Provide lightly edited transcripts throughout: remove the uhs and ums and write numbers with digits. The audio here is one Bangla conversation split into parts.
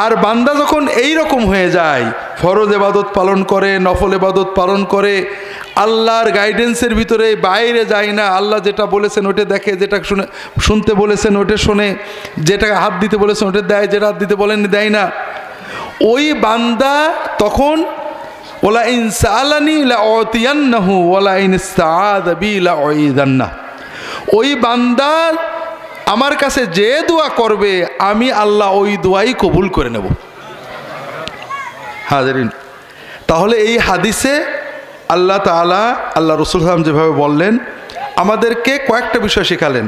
আর বান্দা যখন এই রকম হয়ে যায়, ফরজ ইবাদত পালন করে, নফল ইবাদত পালন করে, আল্লাহর গাইডেন্সের ভিতরে বাইরে যায় না, আল্লাহ যেটা বলেছেন ওটা দেখে, যেটা শুনতে বলেছেন ওটা শোনে, যেটা হাত দিতে বলেছেন ওটা দেয়, যেটা হাত দিতে বলেন দেয় না, ওই বান্দা তখন ওলা ইন সাআলানি লাউতিয়ান্নাহু ওয়ালা ইন ইসতাআযা বি লাউইযান্নাহু, ওই বান্দা আমার কাছে যে দোয়া করবে আমি আল্লাহ ওই দোয়াই কবুল করে নেব। হাজারিন, তাহলে এই হাদিসে আল্লাহ তাআলা, আল্লাহ রাসূল সাল্লাল্লাহু আলাইহি ওয়াসাল্লাম যেভাবে বললেন, আমাদেরকে কয়েকটা বিষয় শেখালেন।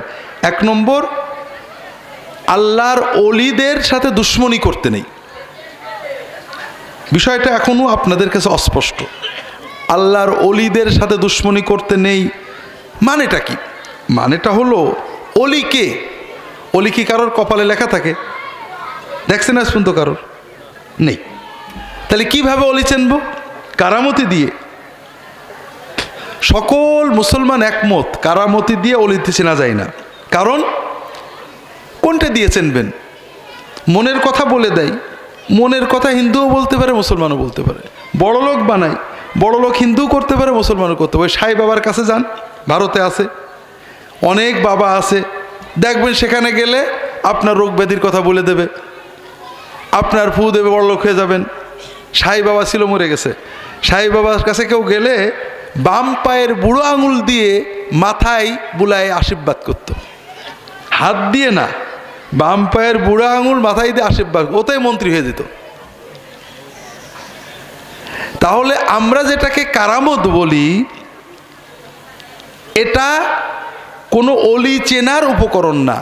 এক নম্বর, আল্লাহর ওলিদের সাথে দুশ্মনী করতে নেই। বিষয়টা এখনও আপনাদের কাছে অস্পষ্ট। আল্লাহর ওলিদের সাথে দুশ্মনী করতে নেই মানেটা কি? মানেটা হলো, অলি কে? অলি কি কারোর কপালে লেখা থাকে? দেখছেন আজ পর্যন্ত কারোর নেই। তাহলে কিভাবে অলি চিনব? কারামতি দিয়ে। সকল মুসলমান একমত, কারামতি দিয়ে অলিতে চেনা যায় না। কারণ কোনটা দিয়ে চিনবেন? মনের কথা বলে দেয়, মনের কথা হিন্দুও বলতে পারে, মুসলমানও বলতে পারে। বড় লোক বানায়, বড় লোক হিন্দু করতে পারে, মুসলমানও করতে পারে। সাই বাবার কাছে যান, ভারতে আছে, অনেক বাবা আছে, দেখবেন সেখানে গেলে আপনার রোগ ব্যাধির কথা বলে দেবে, আপনার ফু দেবে, বড় লোক হয়ে যাবেন। সাই বাবা ছিল, মরে গেছে। সাই বাবার কাছে কেউ গেলে বাম পায়ের বুড়ো আঙুল দিয়ে মাথায় বুলায় আশীর্বাদ করত, হাত দিয়ে না, বাম পায়ের বুড়ো আঙুল মাথায় দিয়ে আশীর্বাদ, ওতেই মন্ত্রী হয়ে যেত। তাহলে আমরা যেটাকে কারামত বলি, এটা কোনো অলি চেনার উপকরণ না।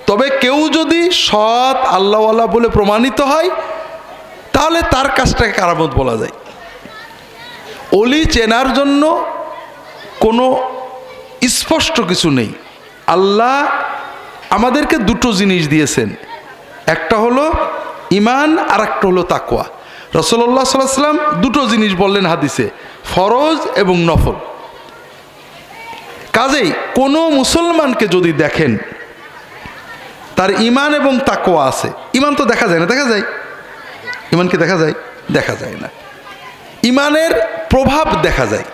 তবে কেউ যদি সৎ আল্লাহওয়ালা বলে প্রমাণিত হয়, তাহলে তার কাজটাকে কারামত বলা যায়। অলি চেনার জন্য কোনো স্পষ্ট কিছু নেই। আল্লাহ আমাদেরকে দুটো জিনিস দিয়েছেন, একটা হলো ঈমান আর একটা হলো তাকওয়া। রাসূলুল্লাহ সাল্লাল্লাহু আলাইহি ওয়াসাল্লাম দুটো জিনিস বললেন হাদিসে, ফরজ এবং নফল। কাজেই কোনো মুসলমানকে যদি দেখেন তার ঈমান এবং তাকওয়া আছে, ঈমান তো দেখা যায় না, দেখা যায়? ঈমানকে দেখা যায়? দেখা যায় না। ঈমানের প্রভাব দেখা যায়,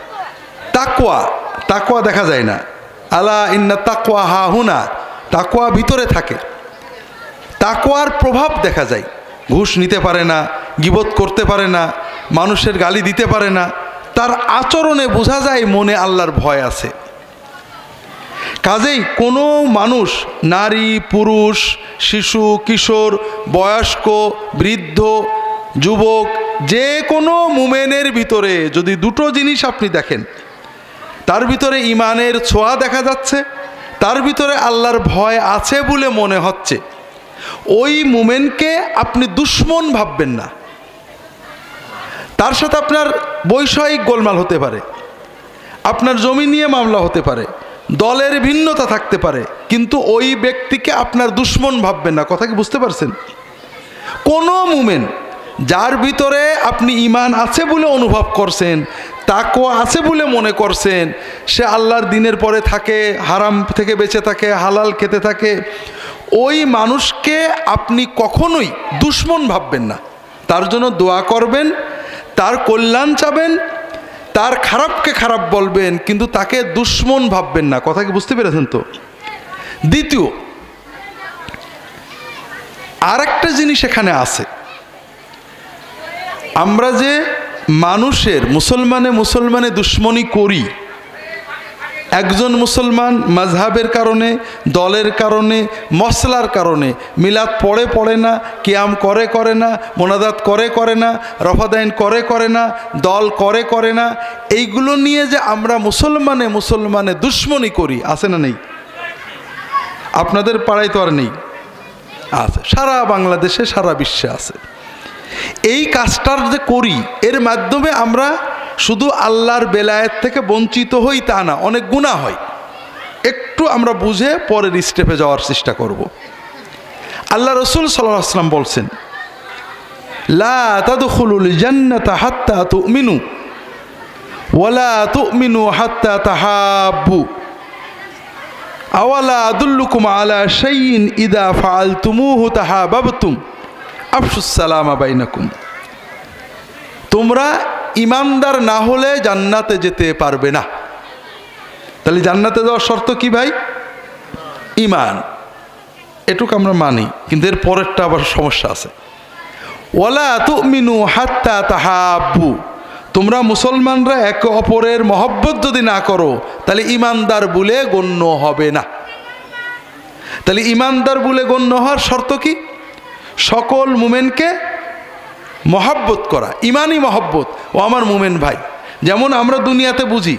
তাকওয়া দেখা যায় না। আলা ইন্না তাকওয়া হাহুনা, তাকওয়া ভিতরে থাকে, তাকওয়ার প্রভাব দেখা যায়। ঘুষ নিতে পারে না, গীবত করতে পারে না, মানুষের গালি দিতে পারে না, তার আচরণে বোঝা যায় মনে আল্লাহর ভয় আছে। কাজেই কোনো মানুষ, নারী পুরুষ, শিশু কিশোর, বয়স্ক বৃদ্ধ যুবক, যে কোনো মুমিনের ভিতরে যদি দুটো জিনিস আপনি দেখেন, তার ভিতরে ঈমানের ছোঁয়া দেখা যাচ্ছে, তার ভিতরে আল্লাহর ভয় আছে বলে মনে হচ্ছে, ওই মুমিনকে আপনি দুশমন ভাববেন না। তার সাথে আপনার বৈষয়িক গোলমাল হতে পারে, আপনার জমি নিয়ে মামলা হতে পারে, দলের ভিন্নতা থাকতে পারে, কিন্তু ওই ব্যক্তিকে আপনার দুশমন ভাববেন না। কথা কি বুঝতে পারছেন? কোনো মুমিন যার ভিতরে আপনি ঈমান আছে বলে অনুভব করছেন, তাকওয়া আছে বলে মনে করছেন, সে আল্লাহর দিনের পরে থাকে, হারাম থেকে বেঁচে থাকে, হালাল খেতে থাকে, ওই মানুষকে আপনি কখনোই দুশমন ভাববেন না। তার জন্য দোয়া করবেন, তার কল্যাণ চাবেন, তার খারাপকে খারাপ বলবেন, কিন্তু তাকে দুশমন ভাববেন না। কথা কি বুঝতে পেরেছেন তো? দ্বিতীয় আরেকটা জিনিস এখানে আছে, আমরা যে মানুষের মুসলমানে দুশমনী করি, একজন মুসলমান মাযহাবের কারণে, দলের কারণে, মসলার কারণে মিলাদ পড়ে না, কিয়াম করে না, মোনাজাত করে না, রফাদাইন করে না, দল করে না, এইগুলো নিয়ে যে আমরা মুসলমানে দুশমনী করি, আছে না নেই? আপনাদের পাড়ায় তো আর নেই, আছে, সারা বাংলাদেশে সারা বিশ্বে আছে। এই কাজটার যে করি, এর মাধ্যমে আমরা শুধু আল্লাহর বেলায়েত থেকে বঞ্চিত হই তা না, অনেক গুনাহ হয়। একটু আমরা বুঝে পরের স্টেপে যাওয়ার চেষ্টা করব। আল্লাহ রাসূল সাল্লাল্লাহু আলাইহি ওয়াসাল্লাম বলছেন, লা তাদখুলুল জান্নাতা হাত্তা তুমিনু ওয়ালা তুমিনু হাত্তা তাহাব্বু আওয়ালা আদুল্লুকুম আলা শাইইন ইযা ফাআলতুমুহু তাহাবাবতুম আফশুস সালামা বাইনাকুম। তোমরা ইমানদার না হলে জান্নাতে যেতে পারবে না। তাহলে জান্নাতে যাওয়ার শর্ত কি ভাই? ইমান। এটুকু আমরা মানি, কিন্তু এর পরেরটা আবার সমস্যা আছে। ওয়ালা তুমিনু হাত্তা তাহাব্বু, তোমরা মুসলমানরা একে অপরের মহব্বত যদি না করো তাহলে ইমানদার বলে গণ্য হবে না। তাহলে ইমানদার বলে গণ্য হওয়ার শর্ত কি? সকল মুমিনকে মহব্বত করা, ইমানই মহব্বত। ও আমার মুমিন ভাই, যেমন আমরা দুনিয়াতে বুঝি,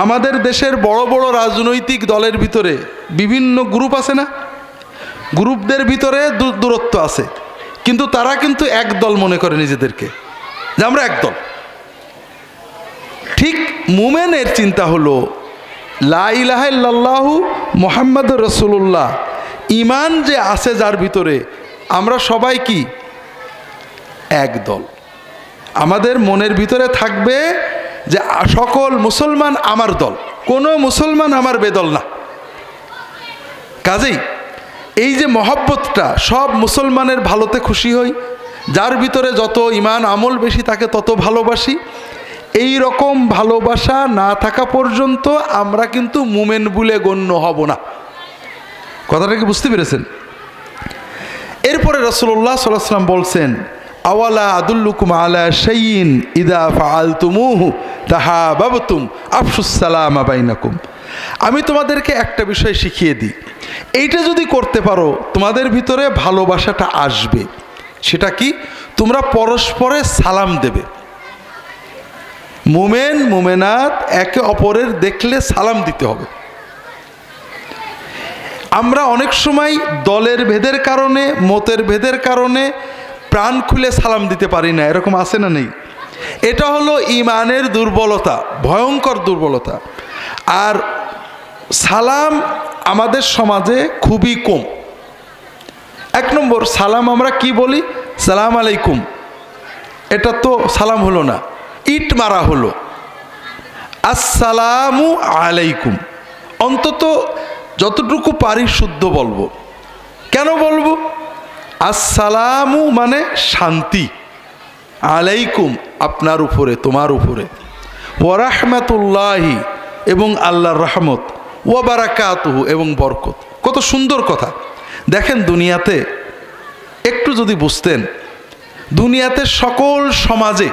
আমাদের দেশের বড় বড় রাজনৈতিক দলের ভিতরে বিভিন্ন গ্রুপ আছে না? গ্রুপদের ভিতরে দূরত্ব আছে, কিন্তু তারা কিন্তু এক দল মনে করে নিজেদেরকে, যে আমরা এক দল। ঠিক মুমিনের চিন্তা হলো লা ইলাহা ইল্লাল্লাহু মুহাম্মাদুর রাসূলুল্লাহ, ইমান যে আছে যার ভিতরে, আমরা সবাই কি এক দল। আমাদের মনের ভিতরে থাকবে যে সকল মুসলমান আমার দল, কোনো মুসলমান আমার বেদল না। কাজেই এই যে মহব্বতটা, সব মুসলমানের ভালোতে খুশি হই, যার ভিতরে যত ইমান আমল বেশি তাকে তত ভালোবাসি, এই রকম ভালোবাসা না থাকা পর্যন্ত আমরা কিন্তু মুমিন বলে গণ্য হব না। কথাটা কি বুঝতে পেরেছেন? এরপরে রাসূলুল্লাহ সাল্লাল্লাহু আলাইহি ওয়াসাল্লাম বলছেন, আওয়ালা আদুল্লুকুম আলা শাইইন ইযা ফাআলতুমুহু তাহাবাবতুম আফশুস সালামা বাইনাকুম। আমি তোমাদেরকে একটা বিষয় শিখিয়ে দিই, এইটা যদি করতে পারো তোমাদের ভিতরে ভালোবাসাটা আসবে। সেটা কি? তোমরা পরস্পরে সালাম দেবে। মুমিন মুমিনাত একে অপরের দেখলে সালাম দিতে হবে। আমরা অনেক সময় দলের ভেদের কারণে, মতের ভেদের কারণে প্রাণ খুলে সালাম দিতে পারি না, এরকম আছে না নেই? এটা হলো ইমানের দুর্বলতা, ভয়ঙ্কর দুর্বলতা। আর সালাম আমাদের সমাজে খুবই কম। এক নম্বর, সালাম আমরা কি বলি? সালাম আলাইকুম, এটা তো সালাম হলো না, ইট মারা হলো। আসসালামু আলাইকুম অন্তত যতটুকু পারি শুদ্ধ বলবো। কেন বলবো? আসসালামু মানে শান্তি, আলাইকুম আপনার উপরে, তোমার উপরে, ওয়া রাহমাতুল্লাহি এবং আল্লাহর রহমত, ওয়া বারাকাতুহু এবং বরকত। কত সুন্দর কথা। দেখেন দুনিয়াতে একটু যদি বুঝতেন, দুনিয়াতে সকল সমাজে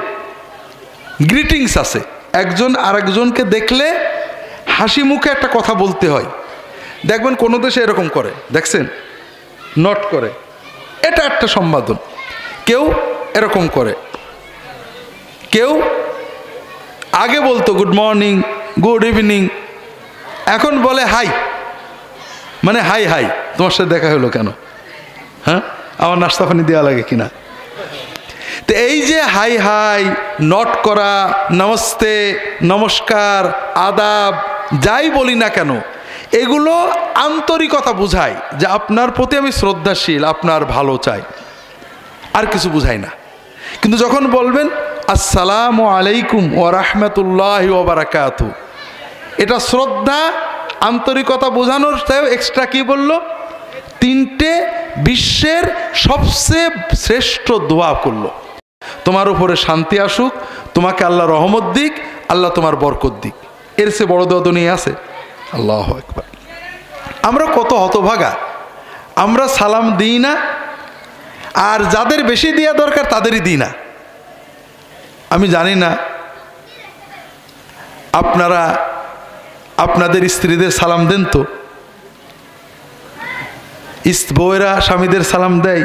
গ্রিটিংস আছে। একজন আরেকজনকে দেখলে হাসি মুখে একটা কথা বলতে হয়। দেখবেন কোনো দেশে এরকম করে, দেখছেন, নট করে, এটা একটা সম্বোধন। কেউ এরকম করে, কেউ আগে বলতো গুড মর্নিং, গুড ইভিনিং, এখন বলে হাই, মানে হাই হাই, তোমার সাথে দেখা হলো কেন, হ্যাঁ আমার নাস্তা পানি দেওয়া লাগে কিনা। তো এই যে হাই হাই, নট করা, নমস্তে, নমস্কার, আদাব, যাই বলি না কেন, এগুলো আন্তরিকতা বুঝায় যে আপনার প্রতি আমি শ্রদ্ধাশীল, আপনার ভালো চাই, আর কিছু বুঝাই না। কিন্তু যখন বলবেন আসসালামু আলাইকুম ওয়া রাহমাতুল্লাহি ওয়া বারাকাতুহু, এটা শ্রদ্ধা, আন্তরিকতা বোঝানোর চেয়েও এক্সট্রা কি বললো? তিনটে বিশ্বের সবচেয়ে শ্রেষ্ঠ দোয়া করলো, তোমার উপরে শান্তি আসুক, তোমাকে আল্লাহ রহমত দিক, আল্লাহ তোমার বরকত দিক। এর চেয়ে বড় দোয়া দুনিয়া আছে? আল্লাহু আকবার। আমরা কত হতভাগা, আমরা সালাম দিই না, আর যাদের বেশি দেওয়া দরকার তাদেরই দিই না। আমি জানি না আপনারা আপনাদের স্ত্রীদের সালাম দেন তো? বউয়েরা স্বামীদের সালাম দেয়?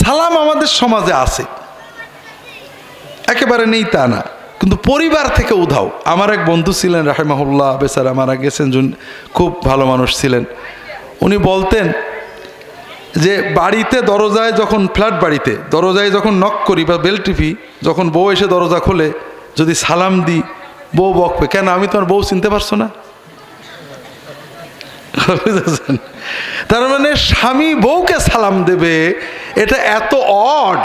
সালাম আমাদের সমাজে আছে, একেবারে নেই তা না, কিন্তু পরিবার থেকে উধাও। আমার এক বন্ধু ছিলেন রাহিমাহুল্লাহ, বেচারা মারা গেছেন, খুব ভালো মানুষ ছিলেন। উনি বলতেন যে বাড়িতে দরজায় যখন, ফ্ল্যাট বাড়িতে দরজায় যখন নক করি বা বেল টিপি, যখন বউ এসে দরজা খোলে, যদি সালাম দিই বউ বকবে, কেন আমি তোমার বউ চিনতে পারছো না? তার মানে স্বামী বউকে সালাম দেবে, এটা এত অড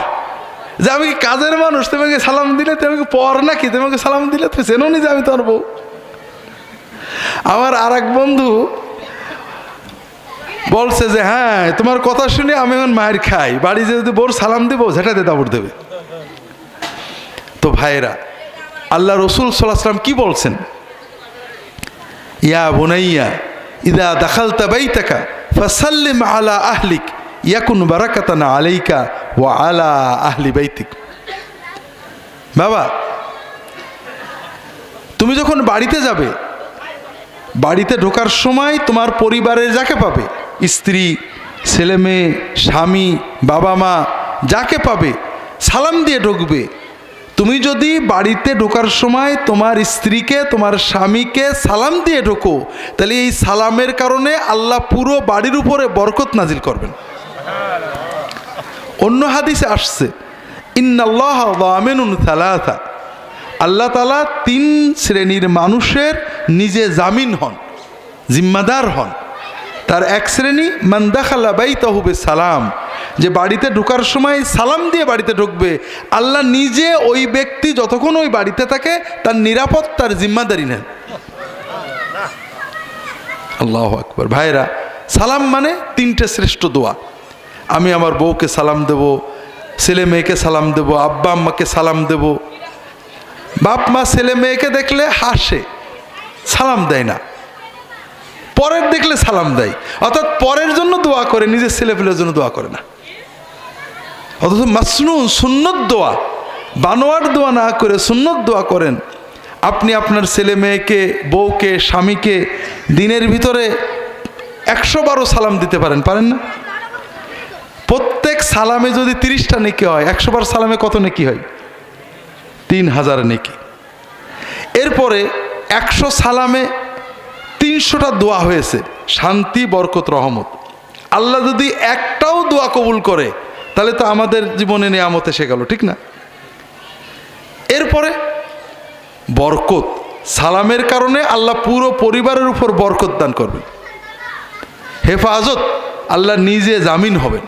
যে আমি কাজের মানুষ, তোমাকে সালাম দিলে তুমি পর নাকি, তোমাকে সালাম দিলে তুমি চেনো নি যে আমি তোমার বউ। আমার আর এক বন্ধু বলছে যে হ্যাঁ তোমার কথা শুনে আমি এখন মায়ের খাই, বাড়ি যে যদি বোর সালাম দেবো ঝেঁটাতে দাবড় দেবে। তো ভাইরা, আল্লাহ রসুল সাল্লাল্লাহু আলাইহি ওয়াসাল্লাম কি বলছেন? ইয়া বুনাইয়া ইদা দাখালতা বাইতাকা ফাসাল্লিম আলা আহলিক ইয়াকুন বারাকাতান আলাইকা ওয়া আলা আহলি বাইতিক। বাবা, তুমি যখন বাড়িতে যাবে, বাড়িতে ঢোকার সময় তোমার পরিবারের যাকে পাবে, স্ত্রী, ছেলে মেয়ে, স্বামী, বাবা মা, যাকে পাবে সালাম দিয়ে ঢুকবে। তুমি যদি বাড়িতে ঢোকার সময় তোমার স্ত্রীকে, তোমার স্বামীকে সালাম দিয়ে ঢোকো, তাহলে এই সালামের কারণে আল্লাহ পুরো বাড়ির উপরে বরকত নাজিল করবেন। অন্য হাদিসে আসছে ইন্নাল্লাহ যামিনুন সালাসা, আল্লাহ তাআলা 3 শ্রেণীর মানুষের নিজে জামিন হন, জিম্মাদার হন। তার এক শ্রেণী মান দাখালা বাইতাহু বিসালাম, যে বাড়িতে ঢোকার সময় সালাম দিয়ে বাড়িতে ঢুকবে, আল্লাহ নিজে ওই ব্যক্তি যতক্ষণ ওই বাড়িতে থাকে তার নিরাপত্তার জিম্মাদারি নেন। আল্লাহু আকবার। ভাইরা, সালাম মানে 3টে শ্রেষ্ঠ দোয়া। আমি আমার বউকে সালাম দেব, ছেলে মেয়েকে সালাম দেব, আব্বা আম্মাকে সালাম দেব। বাপ মা ছেলে মেয়েকে দেখলে হাসে, সালাম দেয় না, পরের দেখলে সালাম দেয়, অর্থাৎ পরের জন্য দোয়া করে, নিজের ছেলে পেলের জন্য দোয়া করে না। অথচ মাসনুন সুন্নত দোয়া, বানোয়ার দোয়া না করে সুন্নত দোয়া করেন। আপনি আপনার ছেলে মেয়েকে, বউকে, স্বামীকে দিনের ভিতরে 112 সালাম দিতে পারেন, পারেন না? প্রত্যেক সালামে যদি 30টা নেকি হয়, 100 বার সালামে কত নেকি হয়? 3000 নেকি। এরপরে 100 সালামে 300টা দোয়া হয়েছে, শান্তি, বরকত, রহমত। আল্লাহ যদি একটাও দোয়া কবুল করে তাহলে তো আমাদের জীবনে নিয়ামত এসে গেল, ঠিক না? এরপরে বরকত, সালামের কারণে আল্লাহ পুরো পরিবারের উপর বরকত দান করবেন। হেফাজত, আল্লাহ নিজে জামিন হবেন।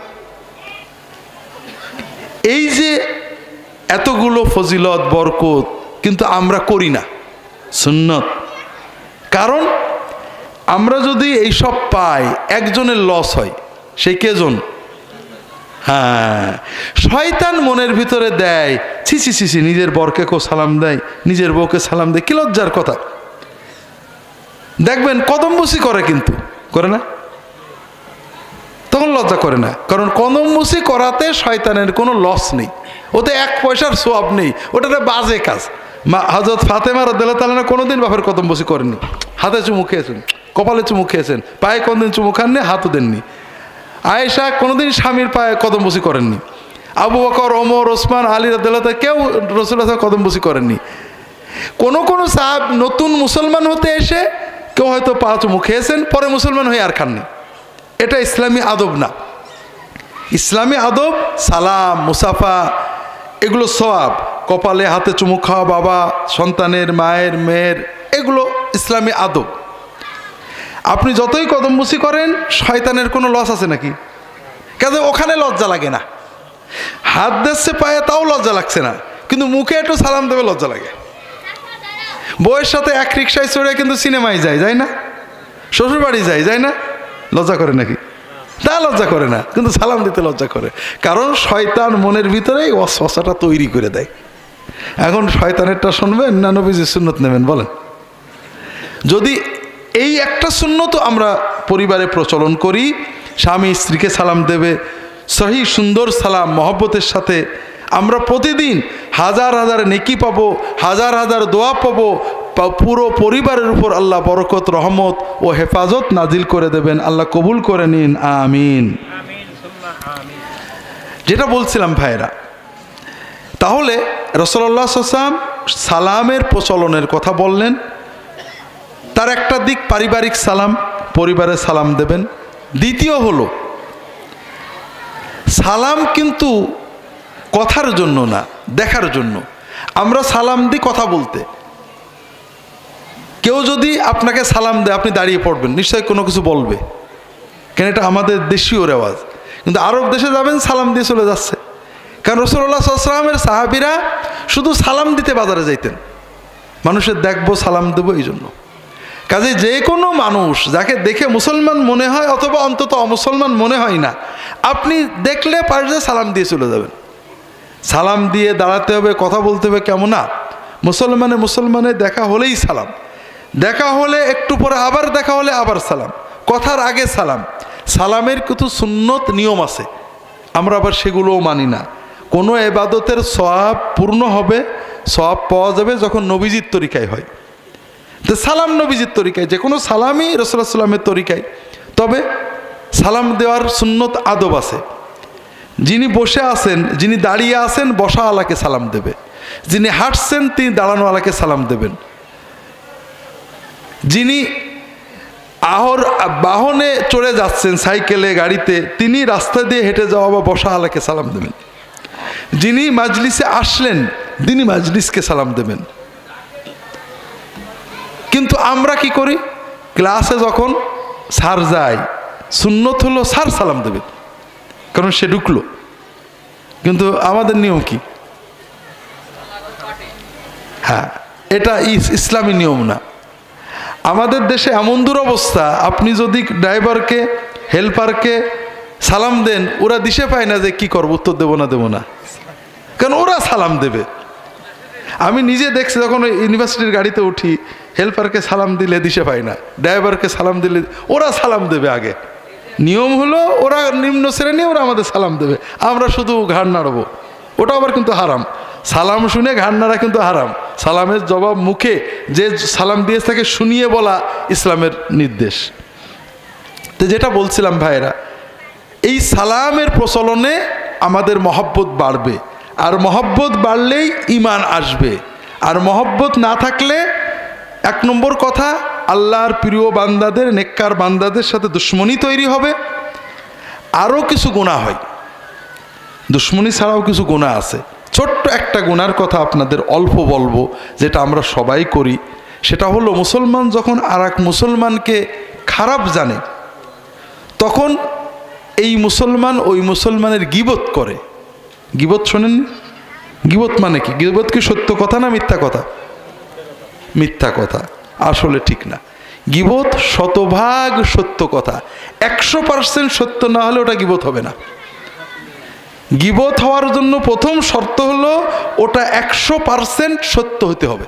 এই যে এতগুলো ফজিলত, বরকত, কিন্তু আমরা করি না, সুন্নত। কারণ আমরা যদি এইসব পাই, একজনের লস হয়, সেই কেজন? হ্যাঁ, শয়তান মনের ভিতরে দেয়, ছি ছি ছি ছি, নিজের বরকে কেউ সালাম দেয়, নিজের বউকে সালাম দেয়, কি লজ্জার কথা। দেখবেন কদমবুসি করে, কিন্তু করে না, তখন লজ্জা করে না। কারণ কদমবুসি করাতে শয়তানের কোনো লস নেই, ওতে 1 পয়সার সোয়াব নেই, ওটাতে বাজে কাজ। হযরত ফাতেমা রাদিয়াল্লাহু তাআলা কোনোদিন বাপের কদমবুসি করেননি। হাতে চুমু খেয়েছেন, কপালে চুমু খেয়েছেন, পায়ে কোনোদিন চুমু খাননি, হাতও দেননি। আয়েশা কোনোদিন স্বামীর পায়ে কদমবুসি করেননি। আবু বকর, ওমর, ওসমান, আলী রাদিয়াল্লাহু তাআলা কেউ রাসূলুল্লাহ কদমবুসি করেননি। কোন সাহাব নতুন মুসলমান হতে এসে কেউ হয়তো পা চুমু খেয়েছেন, পরে মুসলমান হয়ে আর খাননি। এটা ইসলামী আদব না। ইসলামী আদব সালাম, মুসাফা, এগুলো সওয়াব। কপালে হাতে চুমু খাওয়া বাবা, সন্তানের, মায়ের, মেয়ের, এগুলো ইসলামী আদব। আপনি যতই কদমবুসি করেন, শয়তানের কোনো লস আছে নাকি? কাজে ওখানে লজ্জা লাগে না। হাত দিচ্ছে পায়ে, তাও লজ্জা লাগছে না, কিন্তু মুখে একটু সালাম দেবে লজ্জা লাগে। বউয়ের সাথে এক রিক্সায় চড়ে কিন্তু সিনেমায় যায় না, শ্বশুর বাড়ি যায় না, লজ্জা করে নাকি? তা লজ্জা করে না, কিন্তু সালাম দিতে লজ্জা করে। কারণ শয়তান মনের ভিতরেই ওয়াসওয়াসাটা তৈরি করে দেয়। এখন শয়তানেরটা শুনবেন না নবীজির সুন্নত নেবেন বলেন? যদি এই একটা সুন্নত আমরা পরিবারে প্রচলন করি, স্বামী স্ত্রীকে সালাম দেবে, সহি সুন্দর সালাম, মহব্বতের সাথে, আমরা প্রতিদিন হাজার হাজার নেকি পাবো, হাজার হাজার দোয়া পাবো, পুরো পরিবারের উপর আল্লাহ বরকত, রহমত ও হেফাজত নাজিল করে দেবেন। আল্লাহ কবুল করে নিন, আমিন। যেটা বলছিলাম ভাইরা, তাহলে রাসূলুল্লাহ সাল্লাল্লাহু আলাইহি ওয়াসাল্লাম সালামের প্রচলনের কথা বললেন। তার একটা দিক পারিবারিক সালাম, পরিবারে সালাম দেবেন। দ্বিতীয় হলো সালাম কিন্তু কথার জন্য না, দেখার জন্য। আমরা সালাম দিই কথা বলতে। কেউ যদি আপনাকে সালাম দেয়, আপনি দাঁড়িয়ে পড়বেন, নিশ্চয়ই কোনো কিছু বলবে, কেন এটা আমাদের দেশীয় রেওয়াজ। কিন্তু আরব দেশে যাবেন, সালাম দিয়ে চলে যাচ্ছে। কারণ রাসূলুল্লাহ সাল্লাল্লাহু আলাইহি ওয়াসাল্লামের সাহাবীরা শুধু সালাম দিতে বাজারে যাইতেন, মানুষের দেখবো, সালাম দেবো, এই জন্য। কাজে যে কোনো মানুষ যাকে দেখে মুসলমান মনে হয় অথবা অন্তত অমুসলমান মনে হয় না, আপনি দেখলে পারলে সালাম দিয়ে চলে যাবেন। সালাম দিয়ে দাঁড়াতে হবে, কথা বলতে হবে, কেমন না? মুসলমানে দেখা হলেই সালাম, দেখা হলে একটু পরে আবার দেখা হলে আবার সালাম, কথার আগে সালাম। সালামের কিছু সুন্নত নিয়ম আছে, আমরা আবার সেগুলোও মানি না। কোনো ইবাদতের সওয়াব পূর্ণ হবে, সওয়াব পাওয়া যাবে যখন নবীজির তরিকায় হয়। তো সালাম নবীজির তরিকায়, যে কোনো সালামই রাসূলুল্লাহ সাল্লামের তরিকায়। তবে সালাম দেওয়ার সুন্নত আদব আছে। যিনি বসে আছেন, যিনি দাঁড়িয়ে আছেন, বসা আলাকে সালাম দেবে। যিনি হাঁটছেন তিনি দাঁড়ানো আলাকে সালাম দেবেন। যিনি বাহনে চড়ে যাচ্ছেন, সাইকেলে, গাড়িতে, তিনি রাস্তা দিয়ে হেঁটে যাওয়া বা বসা আলাকে সালাম দেবেন। যিনি মাজলিসে আসলেন তিনি মাজলিসকে সালাম দেবেন। কিন্তু আমরা কি করি? ক্লাসে যখন স্যার যায়, সুন্নত হলো স্যার সালাম দেবে, কারণ সে ঢুকলো। কিন্তু আমাদের নিয়ম কি? হ্যাঁ, এটা ইসলামী নিয়ম না। আমাদের দেশে এমন দুরবস্থা, আপনি যদি ড্রাইভারকে, হেল্পারকে সালাম দেন, ওরা দিশে পায় না যে কি করবো, উত্তর দেবো না, কারণ ওরা সালাম দেবে। আমি নিজে দেখছি, যখন ইউনিভার্সিটির গাড়িতে উঠি, হেল্পারকে সালাম দিলে দিশে পায় না, ড্রাইভারকে সালাম দিলে ওরা সালাম দেবে আগে। নিয়ম হলো ওরা নিম্ন শ্রেণী, ওরা আমাদের সালাম দেবে, আমরা শুধু ঘাড় নাড়বো। ওটা আবার কিন্তু হারাম। সালাম শুনে ঘাড় নাড়া কিন্তু হারাম। সালামের জবাব মুখে যে সালাম দিয়ে তাকে শুনিয়ে বলা ইসলামের নির্দেশ। তো যেটা বলছিলাম ভাইরা, এই সালামের প্রচলনে আমাদের মহব্বত বাড়বে, আর মহব্বত বাড়লেই ঈমান আসবে। আর মহব্বত না থাকলে, এক নম্বর কথা, আল্লাহর প্রিয় বান্দাদের, নেককার বান্দাদের সাথে দুশ্মনী তৈরি হবে। আরও কিছু গুনাহ হয়, দুশ্মনী ছাড়াও কিছু গুনাহ আছে। ছোট্ট একটা গুনার কথা আপনাদের অল্প বলবো, যেটা আমরা সবাই করি। সেটা হলো, মুসলমান যখন আর এক মুসলমানকে খারাপ জানে, তখন এই মুসলমান ওই মুসলমানের গীবত করে। গীবত শোনেন? গীবত মানে কি? গীবত কি সত্য কথা না মিথ্যা কথা? মিথ্যা কথা, আসলে ঠিক না। গীবত শতভাগ সত্য কথা, 100% সত্য না হলে ওটা গীবত হবে না। গীবত হওয়ার জন্য প্রথম শর্ত হলো ওটা 100% সত্য হতে হবে।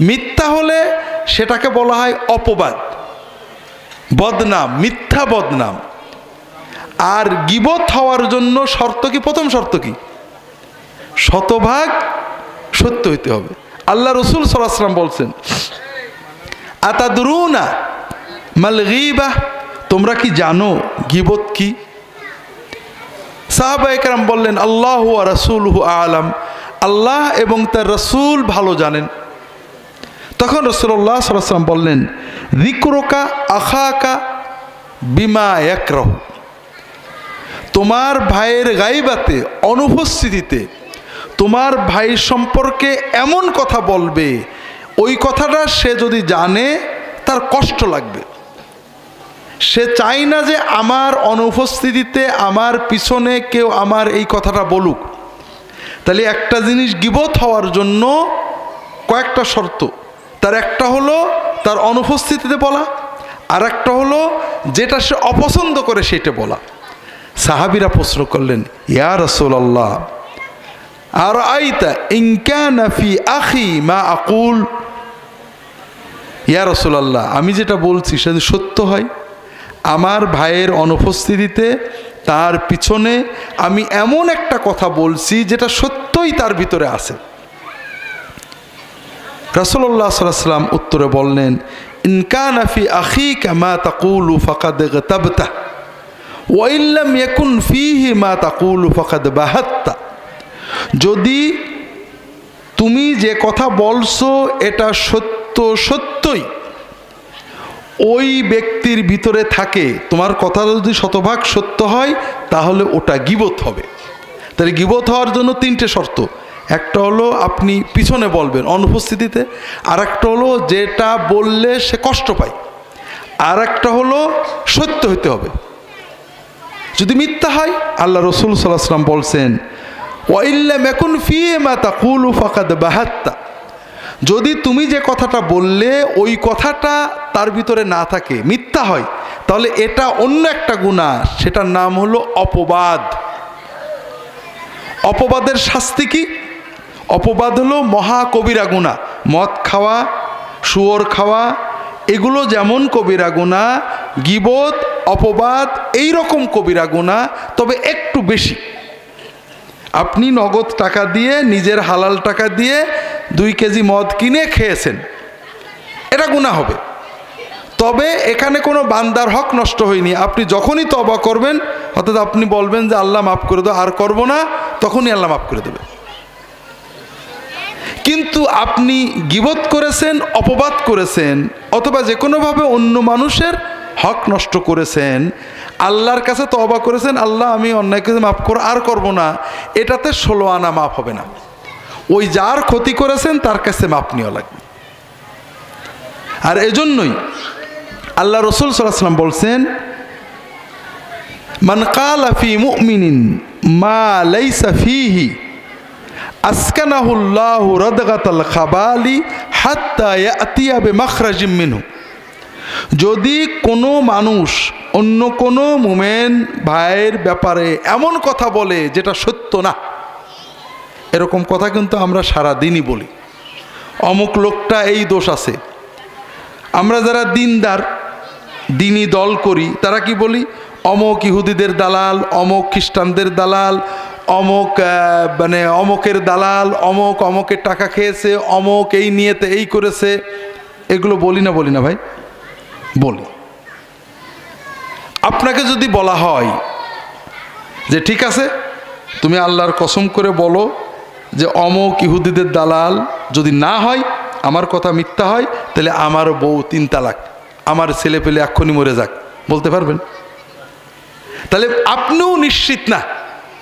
মিথ্যা হলে সেটাকে বলা হয় অপবাদ, বদনাম, মিথ্যা বদনাম। আর গীবত হওয়ার জন্য শর্ত কি? প্রথম শর্ত কি? শতভাগ সত্য হইতে হবে। আল্লাহ রসুল সাল্লাল্লাহু আলাইহি ওয়াসাল্লাম বলছেন, আতাদরুনা মাল গীবাহ, তোমরা কি জানো গীবত কি? সাহাবায়ে কেরাম বললেন, আল্লাহু ওয়া রাসূলুহু আ'লাম, আল্লাহ এবং তার রাসূল ভালো জানেন। তখন রাসূলুল্লাহ সাল্লাল্লাহু আলাইহি ওয়াসাল্লাম বললেন, যিকরুকা আখাকা বিমা ইয়াকরাহু, তোমার ভাইয়ের গায়বাতে, অনুপস্থিতিতে তোমার ভাই সম্পর্কে এমন কথা বলবে, ওই কথাটা সে যদি জানে তার কষ্ট লাগবে। সে চায় না যে আমার অনুপস্থিতিতে আমার পিছনে কেউ আমার এই কথাটা বলুক। তাহলে একটা জিনিস গীবত হওয়ার জন্য কয়েকটা শর্ত। তার একটা হলো তার অনুপস্থিতিতে বলা, আর একটা হলো যেটা সে অপছন্দ করে সেটা বলা। সাহাবীরা প্রশ্ন করলেন, ইয়া রাসূলুল্লাহ, আরাআইতা ইন কানা ফি আখি মা আকুল, ইয়া রাসূলুল্লাহ, আমি যেটা বলছি সেটা সত্য হয়, আমার ভাইয়ের অনুপস্থিতিতে তার পিছনে আমি এমন একটা কথা বলছি যেটা সত্যই তার ভিতরে আছে। রাসূলুল্লাহ সাল্লাল্লাহু আলাইহি ওয়াসাল্লাম উত্তরে বললেন, ইন কানা ফি আখিকা মা তাকুলু ফাকাদ ইগতাবতা ওয়া ইন লাম ইয়াকুন ফীহি মা তাকুলু ফাকাদ বাহাত্তা, যদি তুমি যে কথা বলছো এটা সত্যই ওই ব্যক্তির ভিতরে থাকে, তোমার কথা যদি শতভাগ সত্য হয়, তাহলে ওটা গীবত হবে। তাহলে গীবত হওয়ার জন্য তিনটে শর্ত। একটা হলো আপনি পিছনে বলবেন অনুপস্থিতিতে, আর একটা হলো যেটা বললে সে কষ্ট পায়, আর একটা হলো সত্য হতে হবে। যদি মিথ্যা হয়, আল্লাহ রসুল সাল্লাল্লাহু আলাইহি ওয়াসাল্লাম বলছেন, ওয়া ইল্লাম ইয়াকুন ফীহি মা তাকুলু ফাকাদ বাহাত্তা, যদি তুমি যে কথাটা বললে ওই কথাটা তার ভিতরে না থাকে, মিথ্যা হয়, তাহলে এটা অন্য একটা গুনাহ, সেটার নাম হলো অপবাদ। অপবাদের শাস্তি কি? অপবাদ হলো মহা কবিরা গুনাহ। মদ খাওয়া, শুয়োর খাওয়া, এগুলো যেমন কবিরা গুনাহ, গীবত, অপবাদ এই রকম কবিরা গুনাহ, তবে একটু বেশি। আপনি নগদ টাকা দিয়ে, নিজের হালাল টাকা দিয়ে 2 কেজি মদ কিনে খেয়েছেন, এটা গুনাহ হবে। তবে এখানে কোনো বান্দার হক নষ্ট হয়নি। আপনি যখনই তওবা করবেন, অর্থাৎ আপনি বলবেন যে আল্লাহ মাফ করে দাও, আর করব না, তখনই আল্লাহ মাফ করে দেবে। কিন্তু আপনি গীবত করেছেন, অপবাদ করেছেন, অথবা যে কোনোভাবে অন্য মানুষের হক নষ্ট করেছেন, আল্লাহর কাছে তওবা করেছেন, আল্লাহ আমি অন্যায় করে মাফ করো, আর করব না, এটাতে 16 আনা মাফ হবে না। ওই যার ক্ষতি করেছেন তার কাছে মাপ নেওয়া লাগবে। আর এজন্যই আল্লাহ রসুল সাল্লাল্লাহু আলাইহি ওয়াসাল্লাম বলছেন, মান ক্বালা ফি মুমিনিন মা লাইসা ফীহি আসকানাহুল্লাহু রাদগাতাল খাবালি হাত্তা ইয়াতিয়া বিমাখরাজিম মিনহু। যদি কোনো মানুষ অন্য কোনো মুমিন ভাইয়ের ব্যাপারে এমন কথা বলে যেটা সত্য না, এরকম কথা কিন্তু আমরা সারা দিনই বলি, অমুক লোকটা এই দোষ আছে। আমরা যারা দিনদার, দিনী দল করি, তারা কি বলি? অমুক ইহুদিদের দালাল, অমুক খ্রিস্টানদের দালাল, অমুক অমুকের দালাল, অমুকের টাকা খেয়েছে, অমুক এই নিয়েতে এই করেছে। এগুলো বলি না ভাই? বলি। আপনাকে যদি বলা হয় যে ঠিক আছে, তুমি আল্লাহর কসম করে বলো যে অমুক ইহুদিদের দালাল, যদি না হয়, আমার কথা মিথ্যা হয়, তাহলে আমার বউ 3 তালাক, আমার ছেলে পেলে এক্ষুনি মরে যাক, বলতে পারবেন? তাহলে আপনিও নিশ্চিত না,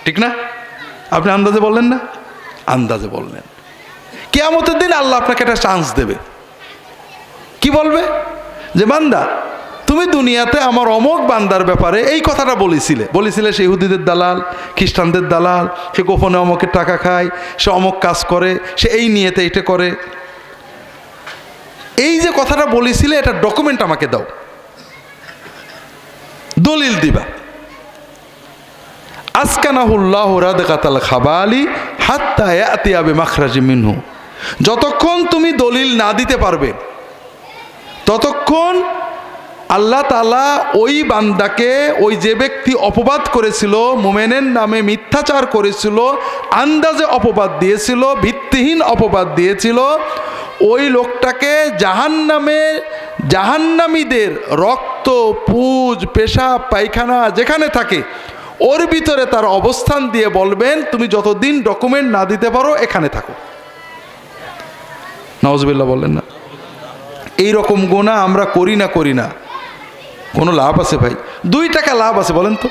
ঠিক না? আপনি আন্দাজে বললেন না? আন্দাজে বললেন। কিয়ামতের দিন আল্লাহ আপনাকে একটা চান্স দেবে। কি বলবে? যে বান্দা, তুমি দুনিয়াতে আমার অমুক বান্দার ব্যাপারে এই কথাটা বলেছিলে সে ইহুদিদের দালাল, খ্রিস্টানদের দালাল, সে গোপনে অমুকের টাকা খায়, সে অমুক কাজ করে, সে এই নিয়েতে এটা করে। এই যে কথাটা বলেছিলে, এটা ডকুমেন্ট আমাকে দাও, দলিল দিবা। আসকানাহুল্লাহু রাদগাতাল খাবালি হাত্তা ইয়াতিয়া বিমাখরাজিম মিনহু। যতক্ষণ তুমি দলিল না দিতে পারবে, ততক্ষণ আল্লাহ তাআলা ওই বান্দাকে, ওই যে ব্যক্তি অপবাদ করেছিল, মুমিনের নামে মিথ্যাচার করেছিল, আন্দাজে অপবাদ দিয়েছিল, ভিত্তিহীন অপবাদ দিয়েছিল, ওই লোকটাকে জাহান্নামীদের রক্ত, পুজ, পেশাব, পায়খানা যেখানে থাকে ওর ভিতরে তার অবস্থান দিয়ে বলবেন, তুমি যতদিন ডকুমেন্ট না দিতে পারো এখানে থাকো। নাউজুবিল্লাহ বললেন না? এইরকম গুনাহ আমরা করি না, কোনো লাভ আছে ভাই? 2 টাকা লাভ আছে বলেন তো?